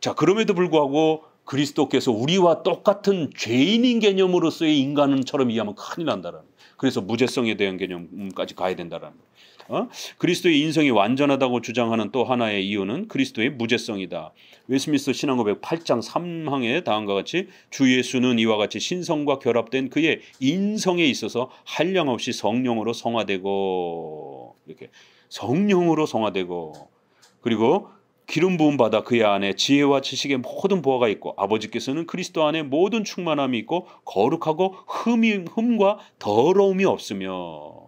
자, 그럼에도 불구하고 그리스도께서 우리와 똑같은 죄인인 개념으로서의 인간처럼 이해하면 큰일 난다라는 거예요. 그래서 무죄성에 대한 개념까지 가야 된다라는 거예요. 그리스도의 인성이 완전하다고 주장하는 또 하나의 이유는 그리스도의 무죄성이다. 웨스민스터 신앙고백 8장 3항에 다음과 같이 주 예수는 이와 같이 신성과 결합된 그의 인성에 있어서 한량없이 성령으로 성화되고, 이렇게 성령으로 성화되고, 그리고 기름 부음 받아 그의 안에 지혜와 지식의 모든 보화가 있고, 아버지께서는 그리스도 안에 모든 충만함이 있고 거룩하고 흠과 더러움이 없으며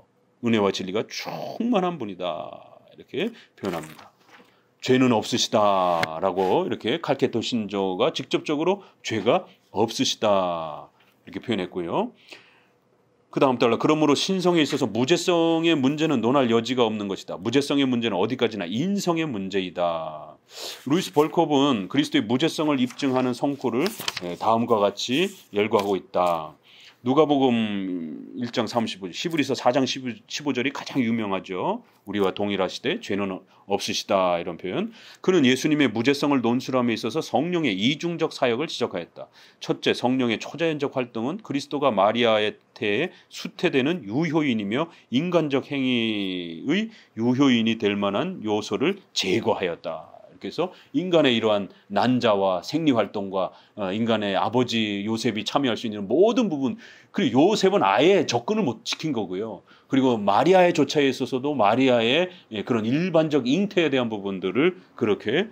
은혜와 진리가 충만한 분이다. 이렇게 표현합니다. 죄는 없으시다라고 이렇게 칼케토 신조가 직접적으로 죄가 없으시다 이렇게 표현했고요. 그 다음 달라 그러므로 신성에 있어서 무죄성의 문제는 논할 여지가 없는 것이다. 무죄성의 문제는 어디까지나 인성의 문제이다. 루이스 벌콥은 그리스도의 무죄성을 입증하는 성구를 다음과 같이 열거하고 있다. 누가복음 1장 35절, 히브리서 4장 15절이 가장 유명하죠. 우리와 동일하시되 죄는 없으시다 이런 표현. 그는 예수님의 무죄성을 논술함에 있어서 성령의 이중적 사역을 지적하였다. 첫째, 성령의 초자연적 활동은 그리스도가 마리아의 태에 수태되는 유효인이며 인간적 행위의 유효인이 될 만한 요소를 제거하였다. 그래서 인간의 이러한 난자와 생리활동과 인간의 아버지 요셉이 참여할 수 있는 모든 부분, 그리고 요셉은 아예 접근을 못 시킨 거고요. 그리고 마리아의 조차에 있어서도 마리아의 그런 일반적 잉태에 대한 부분들을 그렇게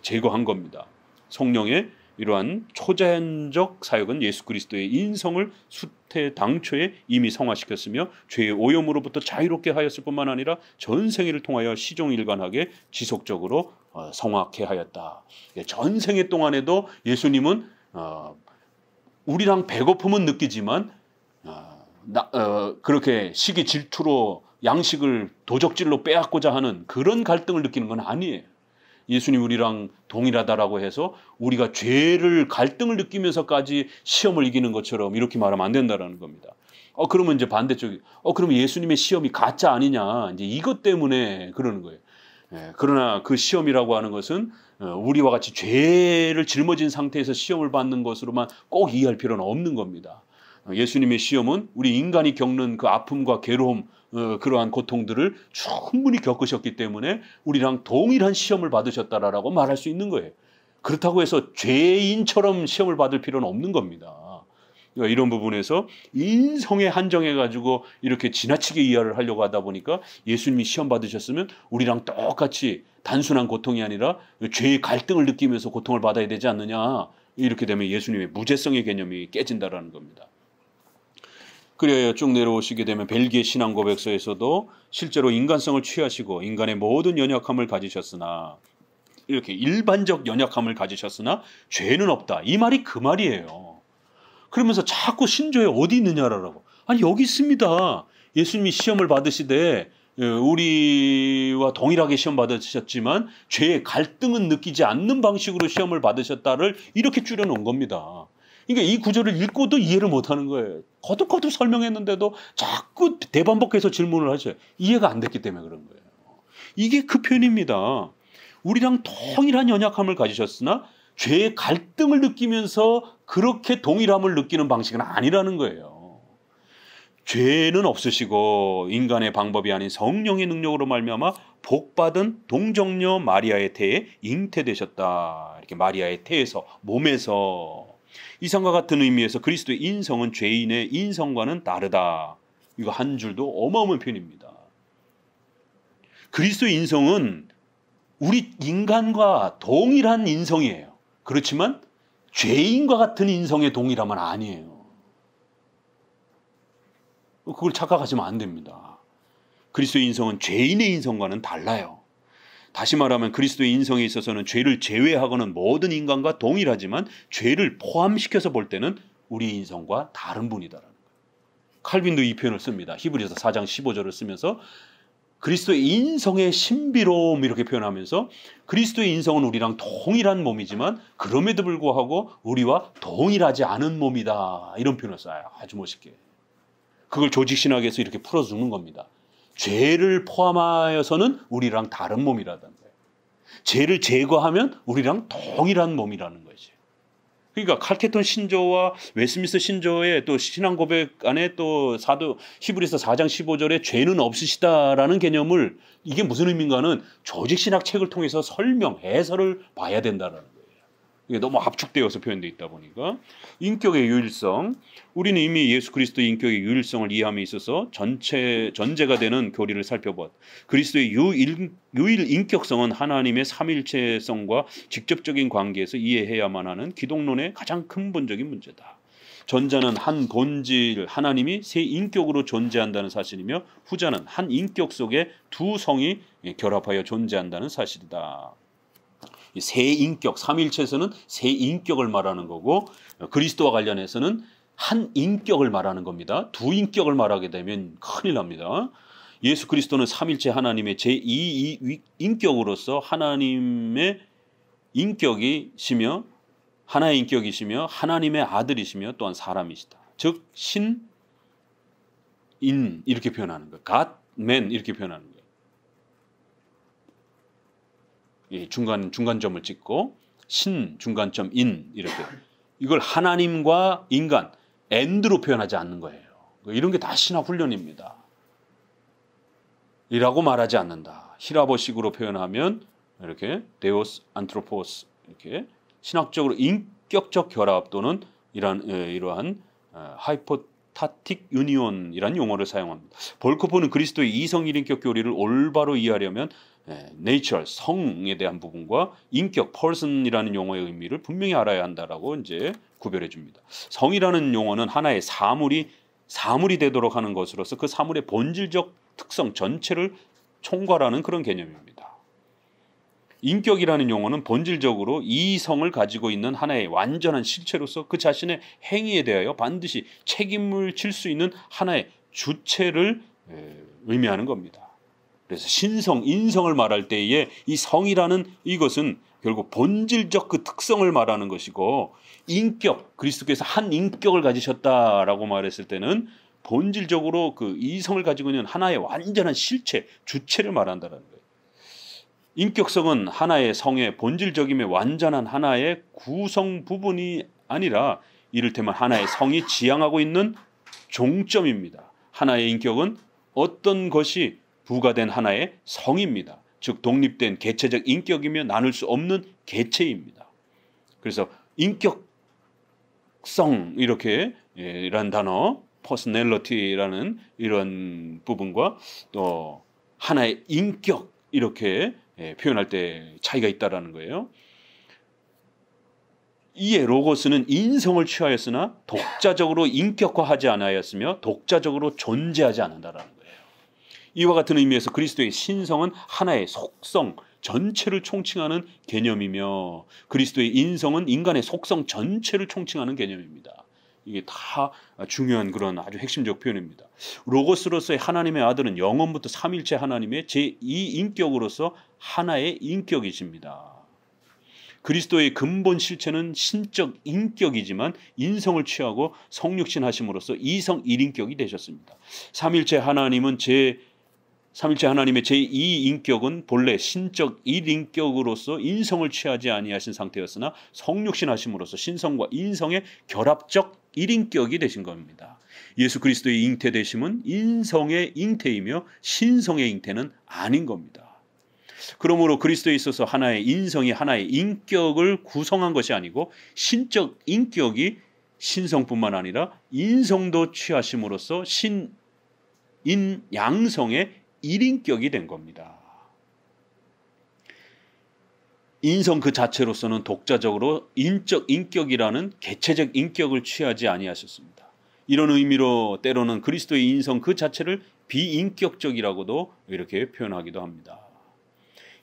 제거한 겁니다. 성령의 이러한 초자연적 사역은 예수 그리스도의 인성을 수태 당초에 이미 성화시켰으며 죄의 오염으로부터 자유롭게 하였을 뿐만 아니라 전 생애를 통하여 시종일관하게 지속적으로 성화케 하였다. 전 생애 동안에도 예수님은 우리랑 배고픔은 느끼지만 그렇게 시기 질투로 양식을 도적질로 빼앗고자 하는 그런 갈등을 느끼는 건 아니에요. 예수님 우리랑 동일하다라고 해서 우리가 죄를 갈등을 느끼면서까지 시험을 이기는 것처럼 이렇게 말하면 안 된다라는 겁니다. 그러면 이제 반대쪽이 그러면 예수님의 시험이 가짜 아니냐, 이제 이것 때문에 그러는 거예요. 그러나 그 시험이라고 하는 것은 우리와 같이 죄를 짊어진 상태에서 시험을 받는 것으로만 꼭 이해할 필요는 없는 겁니다. 예수님의 시험은 우리 인간이 겪는 그 아픔과 괴로움, 그러한 고통들을 충분히 겪으셨기 때문에 우리랑 동일한 시험을 받으셨다라고 말할 수 있는 거예요. 그렇다고 해서 죄인처럼 시험을 받을 필요는 없는 겁니다. 그러니까 이런 부분에서 인성에 한정해가지고 이렇게 지나치게 이해를 하려고 하다 보니까 예수님이 시험 받으셨으면 우리랑 똑같이 단순한 고통이 아니라 죄의 갈등을 느끼면서 고통을 받아야 되지 않느냐, 이렇게 되면 예수님의 무죄성의 개념이 깨진다라는 겁니다. 그래야 쭉 내려오시게 되면 벨기에 신앙 고백서에서도 실제로 인간성을 취하시고 인간의 모든 연약함을 가지셨으나 이렇게 일반적 연약함을 가지셨으나 죄는 없다. 이 말이 그 말이에요. 그러면서 자꾸 신조에 어디 있느냐라고. 아니 여기 있습니다. 예수님이 시험을 받으시되 우리와 동일하게 시험 받으셨지만 죄의 갈등은 느끼지 않는 방식으로 시험을 받으셨다를 이렇게 줄여놓은 겁니다. 그러니까 이 구절을 읽고도 이해를 못하는 거예요. 거듭거듭 설명했는데도 자꾸 대반복해서 질문을 하셔요. 이해가 안 됐기 때문에 그런 거예요. 이게 그 표현입니다. 우리랑 동일한 연약함을 가지셨으나 죄의 갈등을 느끼면서 그렇게 동일함을 느끼는 방식은 아니라는 거예요. 죄는 없으시고 인간의 방법이 아닌 성령의 능력으로 말미암아 복받은 동정녀 마리아의 태에 잉태되셨다. 이렇게 마리아의 태에서 몸에서 이상과 같은 의미에서 그리스도의 인성은 죄인의 인성과는 다르다. 이거 한 줄도 어마어마한 표현입니다. 그리스도의 인성은 우리 인간과 동일한 인성이에요. 그렇지만 죄인과 같은 인성의 동일함은 아니에요. 그걸 착각하시면 안 됩니다. 그리스도의 인성은 죄인의 인성과는 달라요. 다시 말하면 그리스도의 인성에 있어서는 죄를 제외하고는 모든 인간과 동일하지만 죄를 포함시켜서 볼 때는 우리 인성과 다른 분이다라는 거예요. 칼빈도 이 표현을 씁니다. 히브리서 4장 15절을 쓰면서 그리스도의 인성의 신비로움 이렇게 표현하면서 그리스도의 인성은 우리랑 동일한 몸이지만 그럼에도 불구하고 우리와 동일하지 않은 몸이다. 이런 표현을 써요. 아주 멋있게. 그걸 조직신학에서 이렇게 풀어주는 겁니다. 죄를 포함하여서는 우리랑 다른 몸이라는 거예요. 죄를 제거하면 우리랑 동일한 몸이라는 거지. 그러니까 칼케톤 신조와 웨스민스터 신조의 또 신앙 고백 안에 또 사도 히브리서 4장 15절에 죄는 없으시다라는 개념을 이게 무슨 의미인가는 조직신학 책을 통해서 설명, 해설을 봐야 된다라는 거예요. 이게 너무 압축되어서 표현되어 있다 보니까 인격의 유일성, 우리는 이미 예수 그리스도의 인격의 유일성을 이해함에 있어서 전제가 되는 교리를 살펴봤. 그리스도의 유일 인격성은 하나님의 삼일체성과 직접적인 관계에서 이해해야만 하는 기독론의 가장 근본적인 문제다. 전자는 한 본질, 하나님이 세 인격으로 존재한다는 사실이며 후자는 한 인격 속에 두 성이 결합하여 존재한다는 사실이다. 세 인격, 삼일체에서는 세 인격을 말하는 거고 그리스도와 관련해서는 한 인격을 말하는 겁니다. 두 인격을 말하게 되면 큰일 납니다. 예수 그리스도는 삼일체 하나님의 제2 인격으로서 하나님의 인격이시며 하나의 인격이시며 하나님의 아들이시며 또한 사람이시다. 즉 신, 인 이렇게 표현하는 거예요. God, man 이렇게 표현하는 거예요. 예, 중간점을 찍고 신, 중간점, 인 이렇게 이걸 하나님과 인간, and로 표현하지 않는 거예요. 이런 게 다 신학 훈련입니다. 이라고 말하지 않는다. 히라보식으로 표현하면 이렇게 데오스, 안트로포스 이렇게 신학적으로 인격적 결합 또는 이러한 하이포타틱 유니온이라는 용어를 사용합니다. 볼코프는 그리스도의 이성 일인격 교리를 올바로 이해하려면 nature, 성에 대한 부분과 인격, person이라는 용어의 의미를 분명히 알아야 한다라고 이제 구별해 줍니다. 성이라는 용어는 하나의 사물이 되도록 하는 것으로서 그 사물의 본질적 특성 전체를 총괄하는 그런 개념입니다. 인격이라는 용어는 본질적으로 이 성을 가지고 있는 하나의 완전한 실체로서 그 자신의 행위에 대하여 반드시 책임을 질 수 있는 하나의 주체를 의미하는 겁니다. 그래서 신성, 인성을 말할 때에 이 성이라는 이것은 결국 본질적 그 특성을 말하는 것이고 인격, 그리스도께서 한 인격을 가지셨다라고 말했을 때는 본질적으로 그 이성을 가지고 있는 하나의 완전한 실체, 주체를 말한다는 거예요. 인격성은 하나의 성의 본질적임의 완전한 하나의 구성 부분이 아니라 이를테면 하나의 성이 지향하고 있는 종점입니다. 하나의 인격은 어떤 것이 부가된 하나의 성입니다. 즉 독립된 개체적 인격이며 나눌 수 없는 개체입니다. 그래서 인격성 이렇게 이런 단어 personality라는 이런 부분과 또 하나의 인격 이렇게 표현할 때 차이가 있다라는 거예요. 이에 로고스는 인성을 취하였으나 독자적으로 인격화하지 않았으며 독자적으로 존재하지 않는다라는 거예요. 이와 같은 의미에서 그리스도의 신성은 하나의 속성 전체를 총칭하는 개념이며 그리스도의 인성은 인간의 속성 전체를 총칭하는 개념입니다. 이게 다 중요한 그런 아주 핵심적 표현입니다. 로고스로서의 하나님의 아들은 영원부터 삼일체 하나님의 제2인격으로서 하나의 인격이십니다. 그리스도의 근본 실체는 신적 인격이지만 인성을 취하고 성육신 하심으로써 이성 1인격이 되셨습니다. 삼일체 하나님의 제2인격은 본래 신적 1인격으로서 인성을 취하지 아니하신 상태였으나 성육신 하심으로써 신성과 인성의 결합적 1인격이 되신 겁니다. 예수 그리스도의 잉태되심은 인성의 잉태이며 신성의 잉태는 아닌 겁니다. 그러므로 그리스도에 있어서 하나의 인성이 하나의 인격을 구성한 것이 아니고 신적 인격이 신성뿐만 아니라 인성도 취하심으로써 양성의 1인격이 된 겁니다. 인성 그 자체로서는 독자적으로 인적 인격이라는 개체적 인격을 취하지 아니하셨습니다. 이런 의미로 때로는 그리스도의 인성 그 자체를 비인격적이라고도 이렇게 표현하기도 합니다.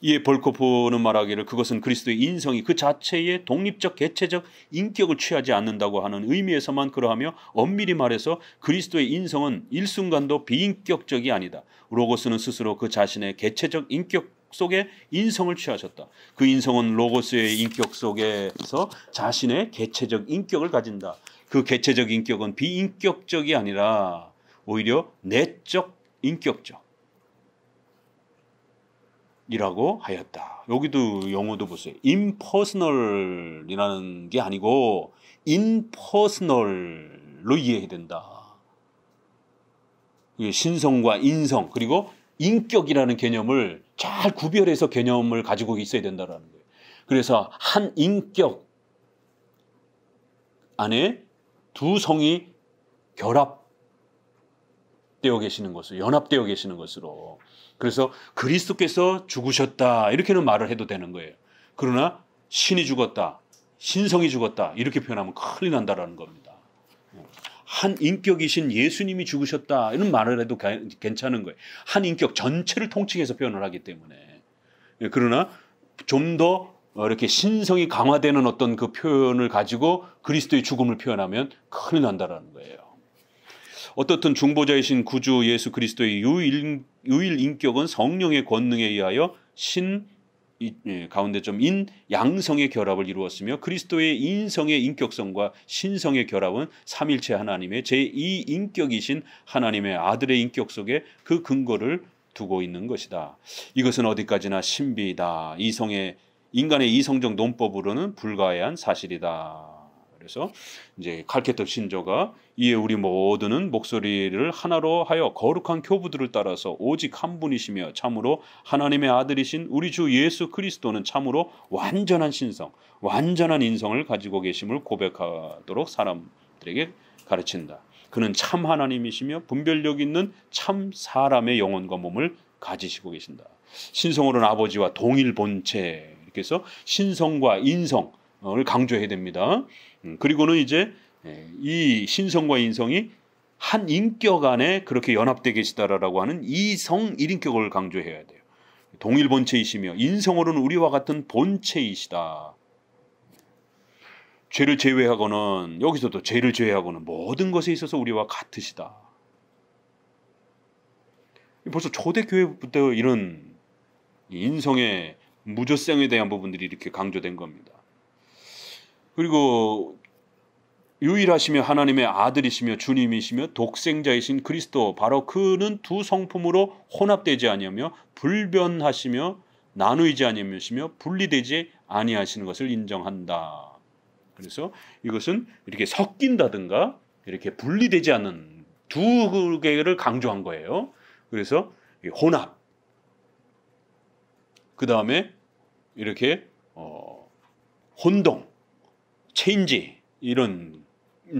이에 볼코프는 말하기를 그것은 그리스도의 인성이 그 자체의 독립적 개체적 인격을 취하지 않는다고 하는 의미에서만 그러하며 엄밀히 말해서 그리스도의 인성은 일순간도 비인격적이 아니다. 로고스는 스스로 그 자신의 개체적 인격 속에 인성을 취하셨다. 그 인성은 로고스의 인격 속에서 자신의 개체적 인격을 가진다. 그 개체적 인격은 비인격적이 아니라 오히려 내적 인격적 이라고 하였다. 여기도 영어도 보세요. impersonal이라는 게 아니고 impersonal로 이해해야 된다. 신성과 인성 그리고 인격이라는 개념을 잘 구별해서 개념을 가지고 있어야 된다는 거예요. 그래서 한 인격 안에 두 성이 결합되어 계시는 것으로 연합되어 계시는 것으로 그래서 그리스도께서 죽으셨다 이렇게는 말을 해도 되는 거예요. 그러나 신이 죽었다, 신성이 죽었다 이렇게 표현하면 큰일 난다라는 겁니다. 한 인격이신 예수님이 죽으셨다 이런 말을 해도 괜찮은 거예요. 한 인격 전체를 통칭해서 표현을 하기 때문에. 그러나 좀 더 이렇게 신성이 강화되는 어떤 그 표현을 가지고 그리스도의 죽음을 표현하면 큰일 난다라는 거예요. 어떻든 중보자이신 구주 예수 그리스도의 유일 인격은 성령의 권능에 의하여 가운데 좀 양성의 결합을 이루었으며 그리스도의 인성의 인격성과 신성의 결합은 삼일체 하나님의 제2인격이신 하나님의 아들의 인격 속에 그 근거를 두고 있는 것이다. 이것은 어디까지나 신비이다. 인간의 이성적 논법으로는 불가해한 사실이다. 그래서 이제 칼케터 신조가 이에 우리 모두는 목소리를 하나로 하여 거룩한 교부들을 따라서 오직 한 분이시며 참으로 하나님의 아들이신 우리 주 예수 그리스도는 참으로 완전한 신성, 완전한 인성을 가지고 계심을 고백하도록 사람들에게 가르친다. 그는 참 하나님이시며 분별력 있는 참 사람의 영혼과 몸을 가지시고 계신다. 신성으로는 아버지와 동일 본체 이렇게 해서 신성과 인성을 강조해야 됩니다. 그리고는 이제 이 신성과 인성이 한 인격 안에 그렇게 연합되어 계시다라고 하는 이성 1인격을 강조해야 돼요. 동일 본체이시며 인성으로는 우리와 같은 본체이시다. 죄를 제외하고는 여기서도 죄를 제외하고는 모든 것에 있어서 우리와 같으시다. 벌써 초대교회부터 이런 인성의 무조성에 대한 부분들이 이렇게 강조된 겁니다. 그리고 유일하시며 하나님의 아들이시며 주님이시며 독생자이신 그리스도 바로 그는 두 성품으로 혼합되지 아니하며 불변하시며 나누이지 아니하시며 분리되지 아니하시는 것을 인정한다. 그래서 이것은 이렇게 섞인다든가 이렇게 분리되지 않는 두 개를 강조한 거예요. 그래서 혼합 그 다음에 이렇게 혼동 체인지 이런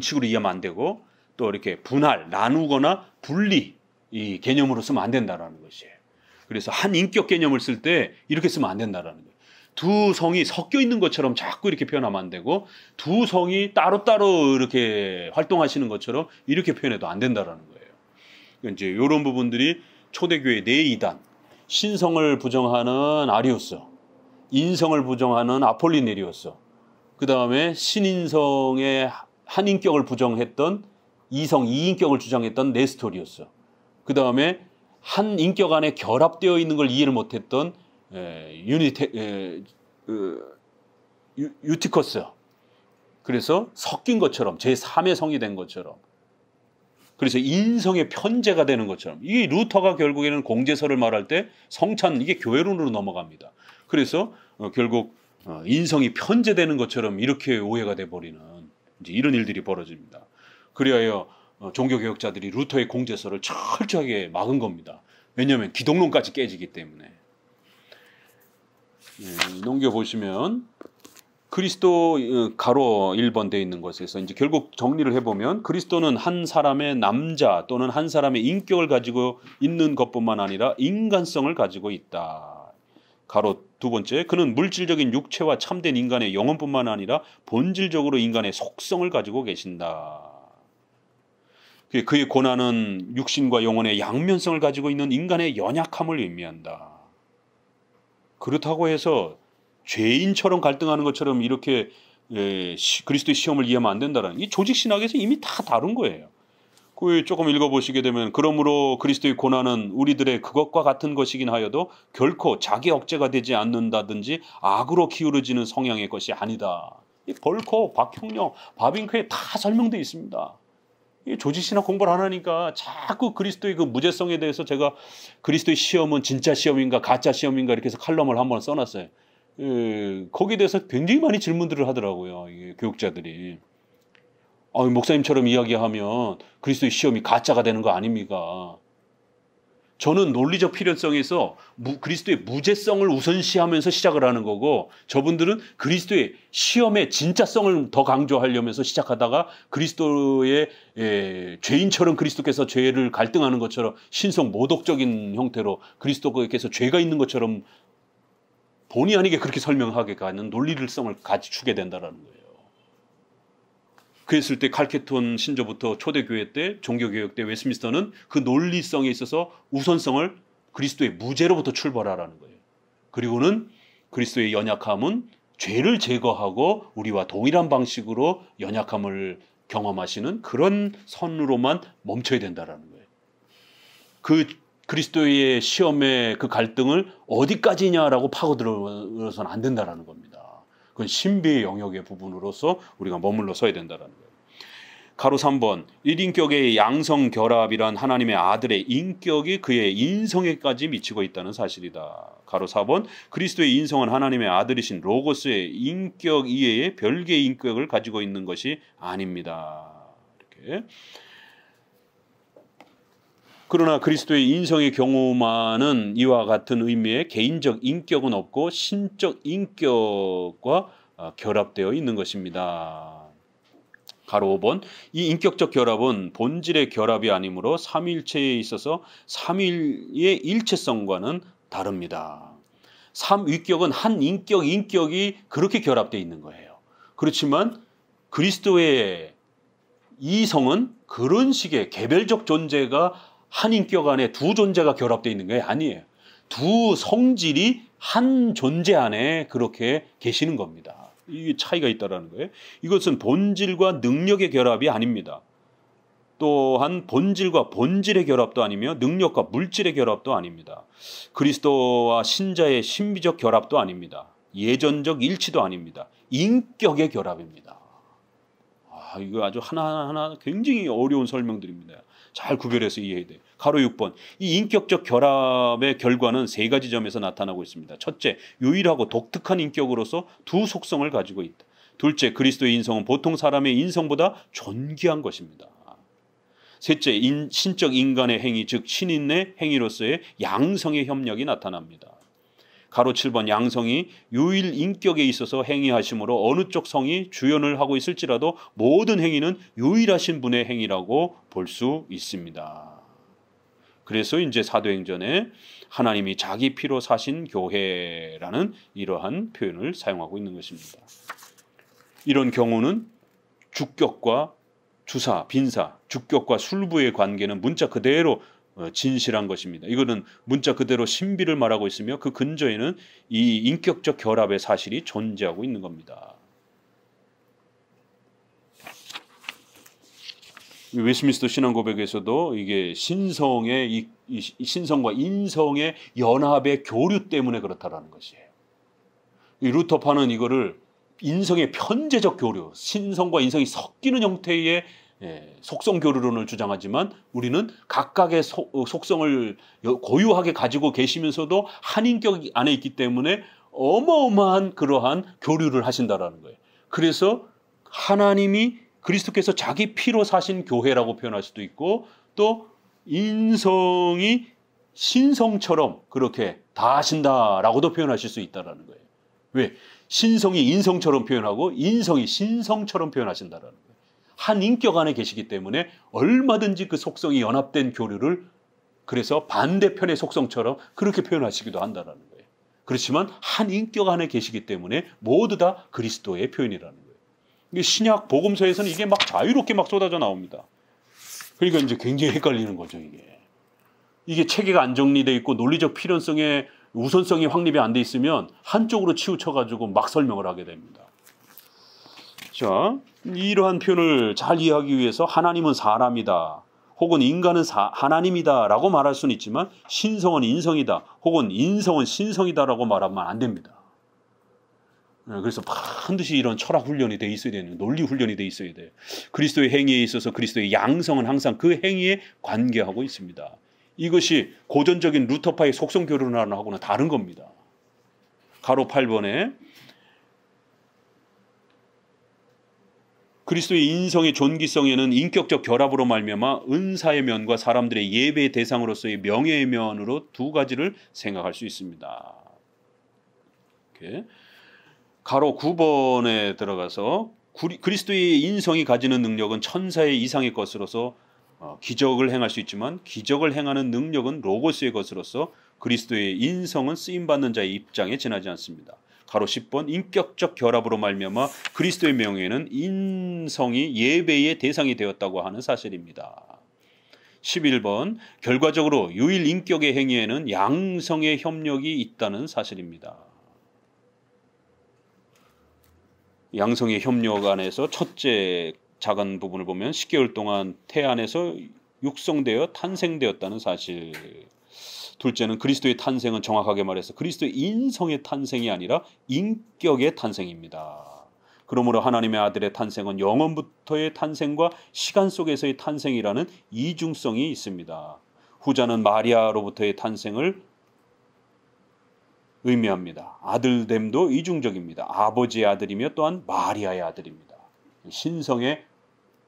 식으로 이해하면 안 되고 또 이렇게 분할, 나누거나 분리 이 개념으로 쓰면 안 된다라는 것이에요. 그래서 한 인격 개념을 쓸 때 이렇게 쓰면 안 된다라는 거예요. 두 성이 섞여 있는 것처럼 자꾸 이렇게 표현하면 안 되고 두 성이 따로따로 이렇게 활동하시는 것처럼 이렇게 표현해도 안 된다라는 거예요. 이제 이런 부분들이 초대교회 내 이단, 신성을 부정하는 아리우스, 인성을 부정하는 아폴리네리오스, 그 다음에 신인성의 한 인격을 부정했던 이성, 이인격을 주장했던 네스토리우스, 그 다음에 한 인격 안에 결합되어 있는 걸 이해를 못했던 유티커스. 그래서 섞인 것처럼 제3의 성이 된 것처럼, 그래서 인성의 편제가 되는 것처럼, 이 루터가 결국에는 공제설을 말할 때 성찬, 이게 교회론으로 넘어갑니다. 그래서 결국 인성이 편제되는 것처럼 이렇게 오해가 돼버리는 이제 이런 일들이 벌어집니다. 그리하여 종교개혁자들이 루터의 공제설을 철저하게 막은 겁니다. 왜냐하면 기독론까지 깨지기 때문에. 넘겨보시면 그리스도 가로 1번 되어 있는 것에서 이제 결국 정리를 해보면, 그리스도는 한 사람의 남자 또는 한 사람의 인격을 가지고 있는 것뿐만 아니라 인간성을 가지고 있다. 가로 두 번째, 그는 물질적인 육체와 참된 인간의 영혼뿐만 아니라 본질적으로 인간의 속성을 가지고 계신다. 그의 고난은 육신과 영혼의 양면성을 가지고 있는 인간의 연약함을 의미한다. 그렇다고 해서 죄인처럼 갈등하는 것처럼 이렇게 그리스도의 시험을 이해하면 안 된다는, 이 조직신학에서 이미 다 다룬 거예요. 그 조금 읽어보시게 되면, 그러므로 그리스도의 고난은 우리들의 그것과 같은 것이긴 하여도 결코 자기 억제가 되지 않는다든지 악으로 기울어지는 성향의 것이 아니다. 이 벌코, 박형령, 바빙크에 다 설명되어 있습니다. 이 조직신학 공부를 안 하니까 자꾸 그리스도의 그 무죄성에 대해서 제가 그리스도의 시험은 진짜 시험인가 가짜 시험인가 이렇게 해서 칼럼을 한번 써놨어요. 거기에 대해서 굉장히 많이 질문들을 하더라고요, 이게 교육자들이. 목사님처럼 이야기하면 그리스도의 시험이 가짜가 되는 거 아닙니까? 저는 논리적 필요성에서 그리스도의 무죄성을 우선시하면서 시작을 하는 거고, 저분들은 그리스도의 시험의 진짜성을 더 강조하려면서 시작하다가 그리스도의 죄인처럼 그리스도께서 죄를 갈등하는 것처럼 신성 모독적인 형태로 그리스도께서 죄가 있는 것처럼 본의 아니게 그렇게 설명하게 가는 논리성을 갖추게 된다는 거예요. 그랬을 때 칼케톤 신조부터 초대교회 때, 종교개혁 때 웨스민스터는 그 논리성에 있어서 우선성을 그리스도의 무죄로부터 출발하라는 거예요. 그리고는 그리스도의 연약함은 죄를 제거하고 우리와 동일한 방식으로 연약함을 경험하시는 그런 선으로만 멈춰야 된다는 거예요. 그 그리스도의 시험의 그 갈등을 어디까지냐라고 파고들어서는 안 된다는 겁니다. 그건 신비의 영역의 부분으로서 우리가 머물러 서야 된다는 거예요. 가로 3번, 1인격의 양성 결합이란 하나님의 아들의 인격이 그의 인성에까지 미치고 있다는 사실이다. 가로 4번, 그리스도의 인성은 하나님의 아들이신 로고스의 인격 이외에 별개의 인격을 가지고 있는 것이 아닙니다. 이렇게. 그러나 그리스도의 인성의 경우만은 이와 같은 의미의 개인적 인격은 없고 신적 인격과 결합되어 있는 것입니다. 가로 5번, 이 인격적 결합은 본질의 결합이 아니므로 삼위일체에 있어서 삼위의 일체성과는 다릅니다. 삼위격은 한 인격이 그렇게 결합되어 있는 거예요. 그렇지만 그리스도의 이성은 그런 식의 개별적 존재가 한 인격 안에 두 존재가 결합되어 있는 게 아니에요. 두 성질이 한 존재 안에 그렇게 계시는 겁니다. 이게 차이가 있다는 거예요. 이것은 본질과 능력의 결합이 아닙니다. 또한 본질과 본질의 결합도 아니며 능력과 물질의 결합도 아닙니다. 그리스도와 신자의 신비적 결합도 아닙니다. 예전적 일치도 아닙니다. 인격의 결합입니다. 이거 아주 하나하나 굉장히 어려운 설명들입니다. 잘 구별해서 이해해야 돼요. 가로 6번, 이 인격적 결합의 결과는 세 가지 점에서 나타나고 있습니다. 첫째, 유일하고 독특한 인격으로서 두 속성을 가지고 있다. 둘째, 그리스도의 인성은 보통 사람의 인성보다 존귀한 것입니다. 셋째, 신적 인간의 행위, 즉 신인의 행위로서의 양성의 협력이 나타납니다. 가로 7번, 양성이 유일 인격에 있어서 행위하심으로 어느 쪽 성이 주연을 하고 있을지라도 모든 행위는 유일하신 분의 행위라고 볼 수 있습니다. 그래서 이제 사도행전에 하나님이 자기 피로 사신 교회라는 이러한 표현을 사용하고 있는 것입니다. 이런 경우는 주격과 주사, 빈사, 주격과 술부의 관계는 문자 그대로 진실한 것입니다. 이거는 문자 그대로 신비를 말하고 있으며 그 근저에는 이 인격적 결합의 사실이 존재하고 있는 겁니다. 웨스트민스터 신앙고백에서도 이게 신성의 이 신성과 인성의 연합의 교류 때문에 그렇다라는 것이에요. 이 루터파는 이거를 인성의 편재적 교류, 신성과 인성이 섞이는 형태의 속성 교류론을 주장하지만 우리는 각각의 속성을 고유하게 가지고 계시면서도 한 인격 안에 있기 때문에 어마어마한 그러한 교류를 하신다라는 거예요. 그래서 하나님이 그리스도께서 자기 피로 사신 교회라고 표현할 수도 있고 또 인성이 신성처럼 그렇게 다하신다라고도 표현하실 수 있다라는 거예요. 왜? 신성이 인성처럼 표현하고 인성이 신성처럼 표현하신다라는 거예요. 한 인격 안에 계시기 때문에 얼마든지 그 속성이 연합된 교류를 그래서 반대편의 속성처럼 그렇게 표현하시기도 한다라는 거예요. 그렇지만 한 인격 안에 계시기 때문에 모두 다 그리스도의 표현이라는 거예요. 신약 복음서에서는 이게 막 자유롭게 막 쏟아져 나옵니다. 그러니까 이제 굉장히 헷갈리는 거죠, 이게 체계가 안 정리되어 있고 논리적 필연성에 우선성이 확립이 안 돼 있으면 한쪽으로 치우쳐가지고 막 설명을 하게 됩니다. 자, 이러한 표현을 잘 이해하기 위해서 하나님은 사람이다, 혹은 인간은 하나님이다 라고 말할 수는 있지만 신성은 인성이다, 혹은 인성은 신성이다 라고 말하면 안 됩니다. 그래서 반드시 이런 철학 훈련이 돼 있어야 되는, 논리 훈련이 돼 있어야 돼요. 그리스도의 행위에 있어서 그리스도의 양성은 항상 그 행위에 관계하고 있습니다. 이것이 고전적인 루터파의 속성 교류론하고는 다른 겁니다. 가로 8번에 그리스도의 인성의 존귀성에는 인격적 결합으로 말미암아 은사의 면과 사람들의 예배의 대상으로서의 명예의 면으로 두 가지를 생각할 수 있습니다. 이렇게. 가로 9번에 들어가서 그리스도의 인성이 가지는 능력은 천사의 이상의 것으로서 기적을 행할 수 있지만 기적을 행하는 능력은 로고스의 것으로서 그리스도의 인성은 쓰임받는 자의 입장에 지나지 않습니다. 가로 10번 인격적 결합으로 말미암아 그리스도의 명예는 인성이 예배의 대상이 되었다고 하는 사실입니다. 11번 결과적으로 유일 인격의 행위에는 양성의 협력이 있다는 사실입니다. 양성의 협력 안에서 첫째 작은 부분을 보면 10개월 동안 태 안에서 육성되어 탄생되었다는 사실. 둘째는 그리스도의 탄생은 정확하게 말해서 그리스도의 인성의 탄생이 아니라 인격의 탄생입니다. 그러므로 하나님의 아들의 탄생은 영원부터의 탄생과 시간 속에서의 탄생이라는 이중성이 있습니다. 후자는 마리아로부터의 탄생을 의미합니다. 아들됨도 이중적입니다. 아버지의 아들이며 또한 마리아의 아들입니다. 신성의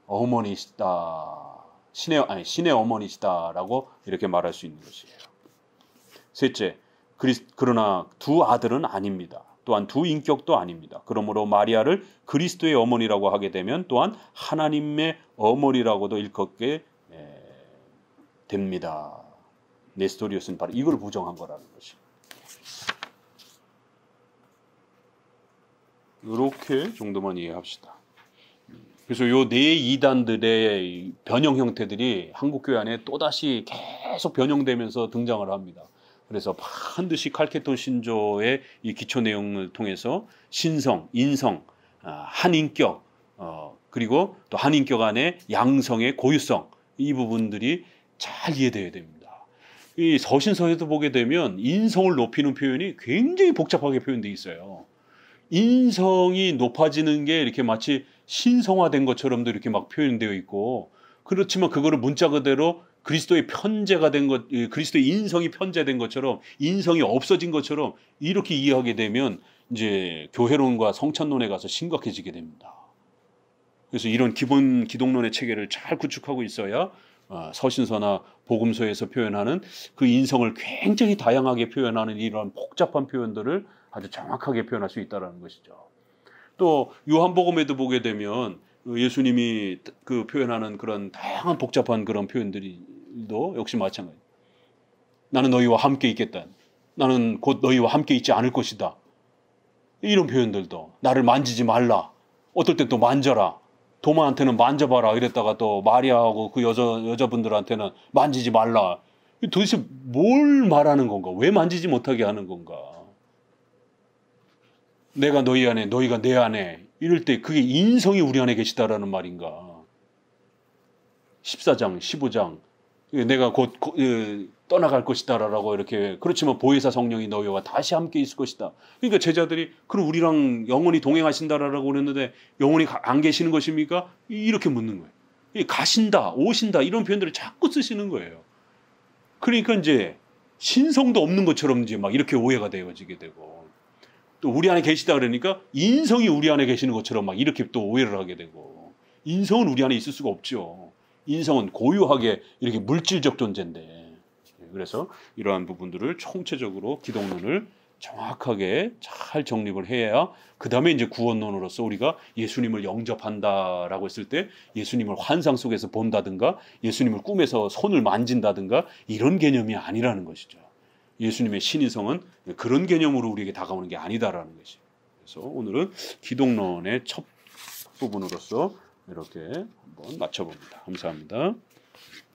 어머니시다. 신의 어머니시다라고 이렇게 말할 수 있는 것이에요. 셋째, 그러나 두 아들은 아닙니다. 또한 두 인격도 아닙니다. 그러므로 마리아를 그리스도의 어머니라고 하게 되면 또한 하나님의 어머니라고도 일컫게 됩니다. 네스토리우스는 바로 이걸 부정한 거라는 것입니다. 이렇게 정도만 이해합시다. 그래서 요 네 이단들의 변형 형태들이 한국교회 안에 또다시 계속 변형되면서 등장을 합니다. 그래서 반드시 칼케톤 신조의 이 기초 내용을 통해서 신성, 인성, 한인격, 그리고 또 한인격 안에 양성의 고유성, 이 부분들이 잘 이해되어야 됩니다. 이 서신서에도 보게 되면 인성을 높이는 표현이 굉장히 복잡하게 표현되어 있어요. 인성이 높아지는 게 이렇게 마치 신성화된 것처럼도 이렇게 막 표현되어 있고, 그렇지만 그거를 문자 그대로 그리스도의 편재가 된 것, 그리스도의 인성이 편재된 것처럼, 인성이 없어진 것처럼 이렇게 이해하게 되면 이제 교회론과 성찬론에 가서 심각해지게 됩니다. 그래서 이런 기본 기독론의 체계를 잘 구축하고 있어야 서신서나 복음서에서 표현하는 그 인성을 굉장히 다양하게 표현하는 이런 복잡한 표현들을 아주 정확하게 표현할 수 있다는 것이죠. 또 요한복음에도 보게 되면 예수님이 그 표현하는 그런 다양한 복잡한 그런 표현들도 역시 마찬가지. 나는 너희와 함께 있겠다. 나는 곧 너희와 함께 있지 않을 것이다. 이런 표현들도 나를 만지지 말라. 어떨 땐 또 만져라. 도마한테는 만져봐라 이랬다가 또 마리아하고 그 여자분들한테는 만지지 말라. 도대체 뭘 말하는 건가? 왜 만지지 못하게 하는 건가? 내가 너희 안에 너희가 내 안에 이럴 때 그게 인성이 우리 안에 계시다라는 말인가? 14장 15장 내가 곧 떠나갈 것이다라고 이렇게 그렇지만 보혜사 성령이 너희와 다시 함께 있을 것이다. 그러니까 제자들이 그럼 우리랑 영원히 동행하신다라고 그랬는데 영원히 안 계시는 것입니까? 이렇게 묻는 거예요. 가신다, 오신다 이런 표현들을 자꾸 쓰시는 거예요. 그러니까 이제 신성도 없는 것처럼 이제 막 이렇게 오해가 되어지게 되고 또 우리 안에 계시다 그러니까 인성이 우리 안에 계시는 것처럼 막 이렇게 또 오해를 하게 되고 인성은 우리 안에 있을 수가 없죠. 인성은 고유하게 이렇게 물질적 존재인데 그래서 이러한 부분들을 총체적으로 기독론을 정확하게 잘 정립을 해야 그 다음에 이제 구원론으로서 우리가 예수님을 영접한다라고 했을 때 예수님을 환상 속에서 본다든가 예수님을 꿈에서 손을 만진다든가 이런 개념이 아니라는 것이죠. 예수님의 신인성은 그런 개념으로 우리에게 다가오는 게 아니다라는 것이죠. 그래서 오늘은 기독론의 첫 부분으로서 이렇게 한번 맞춰봅니다. 감사합니다.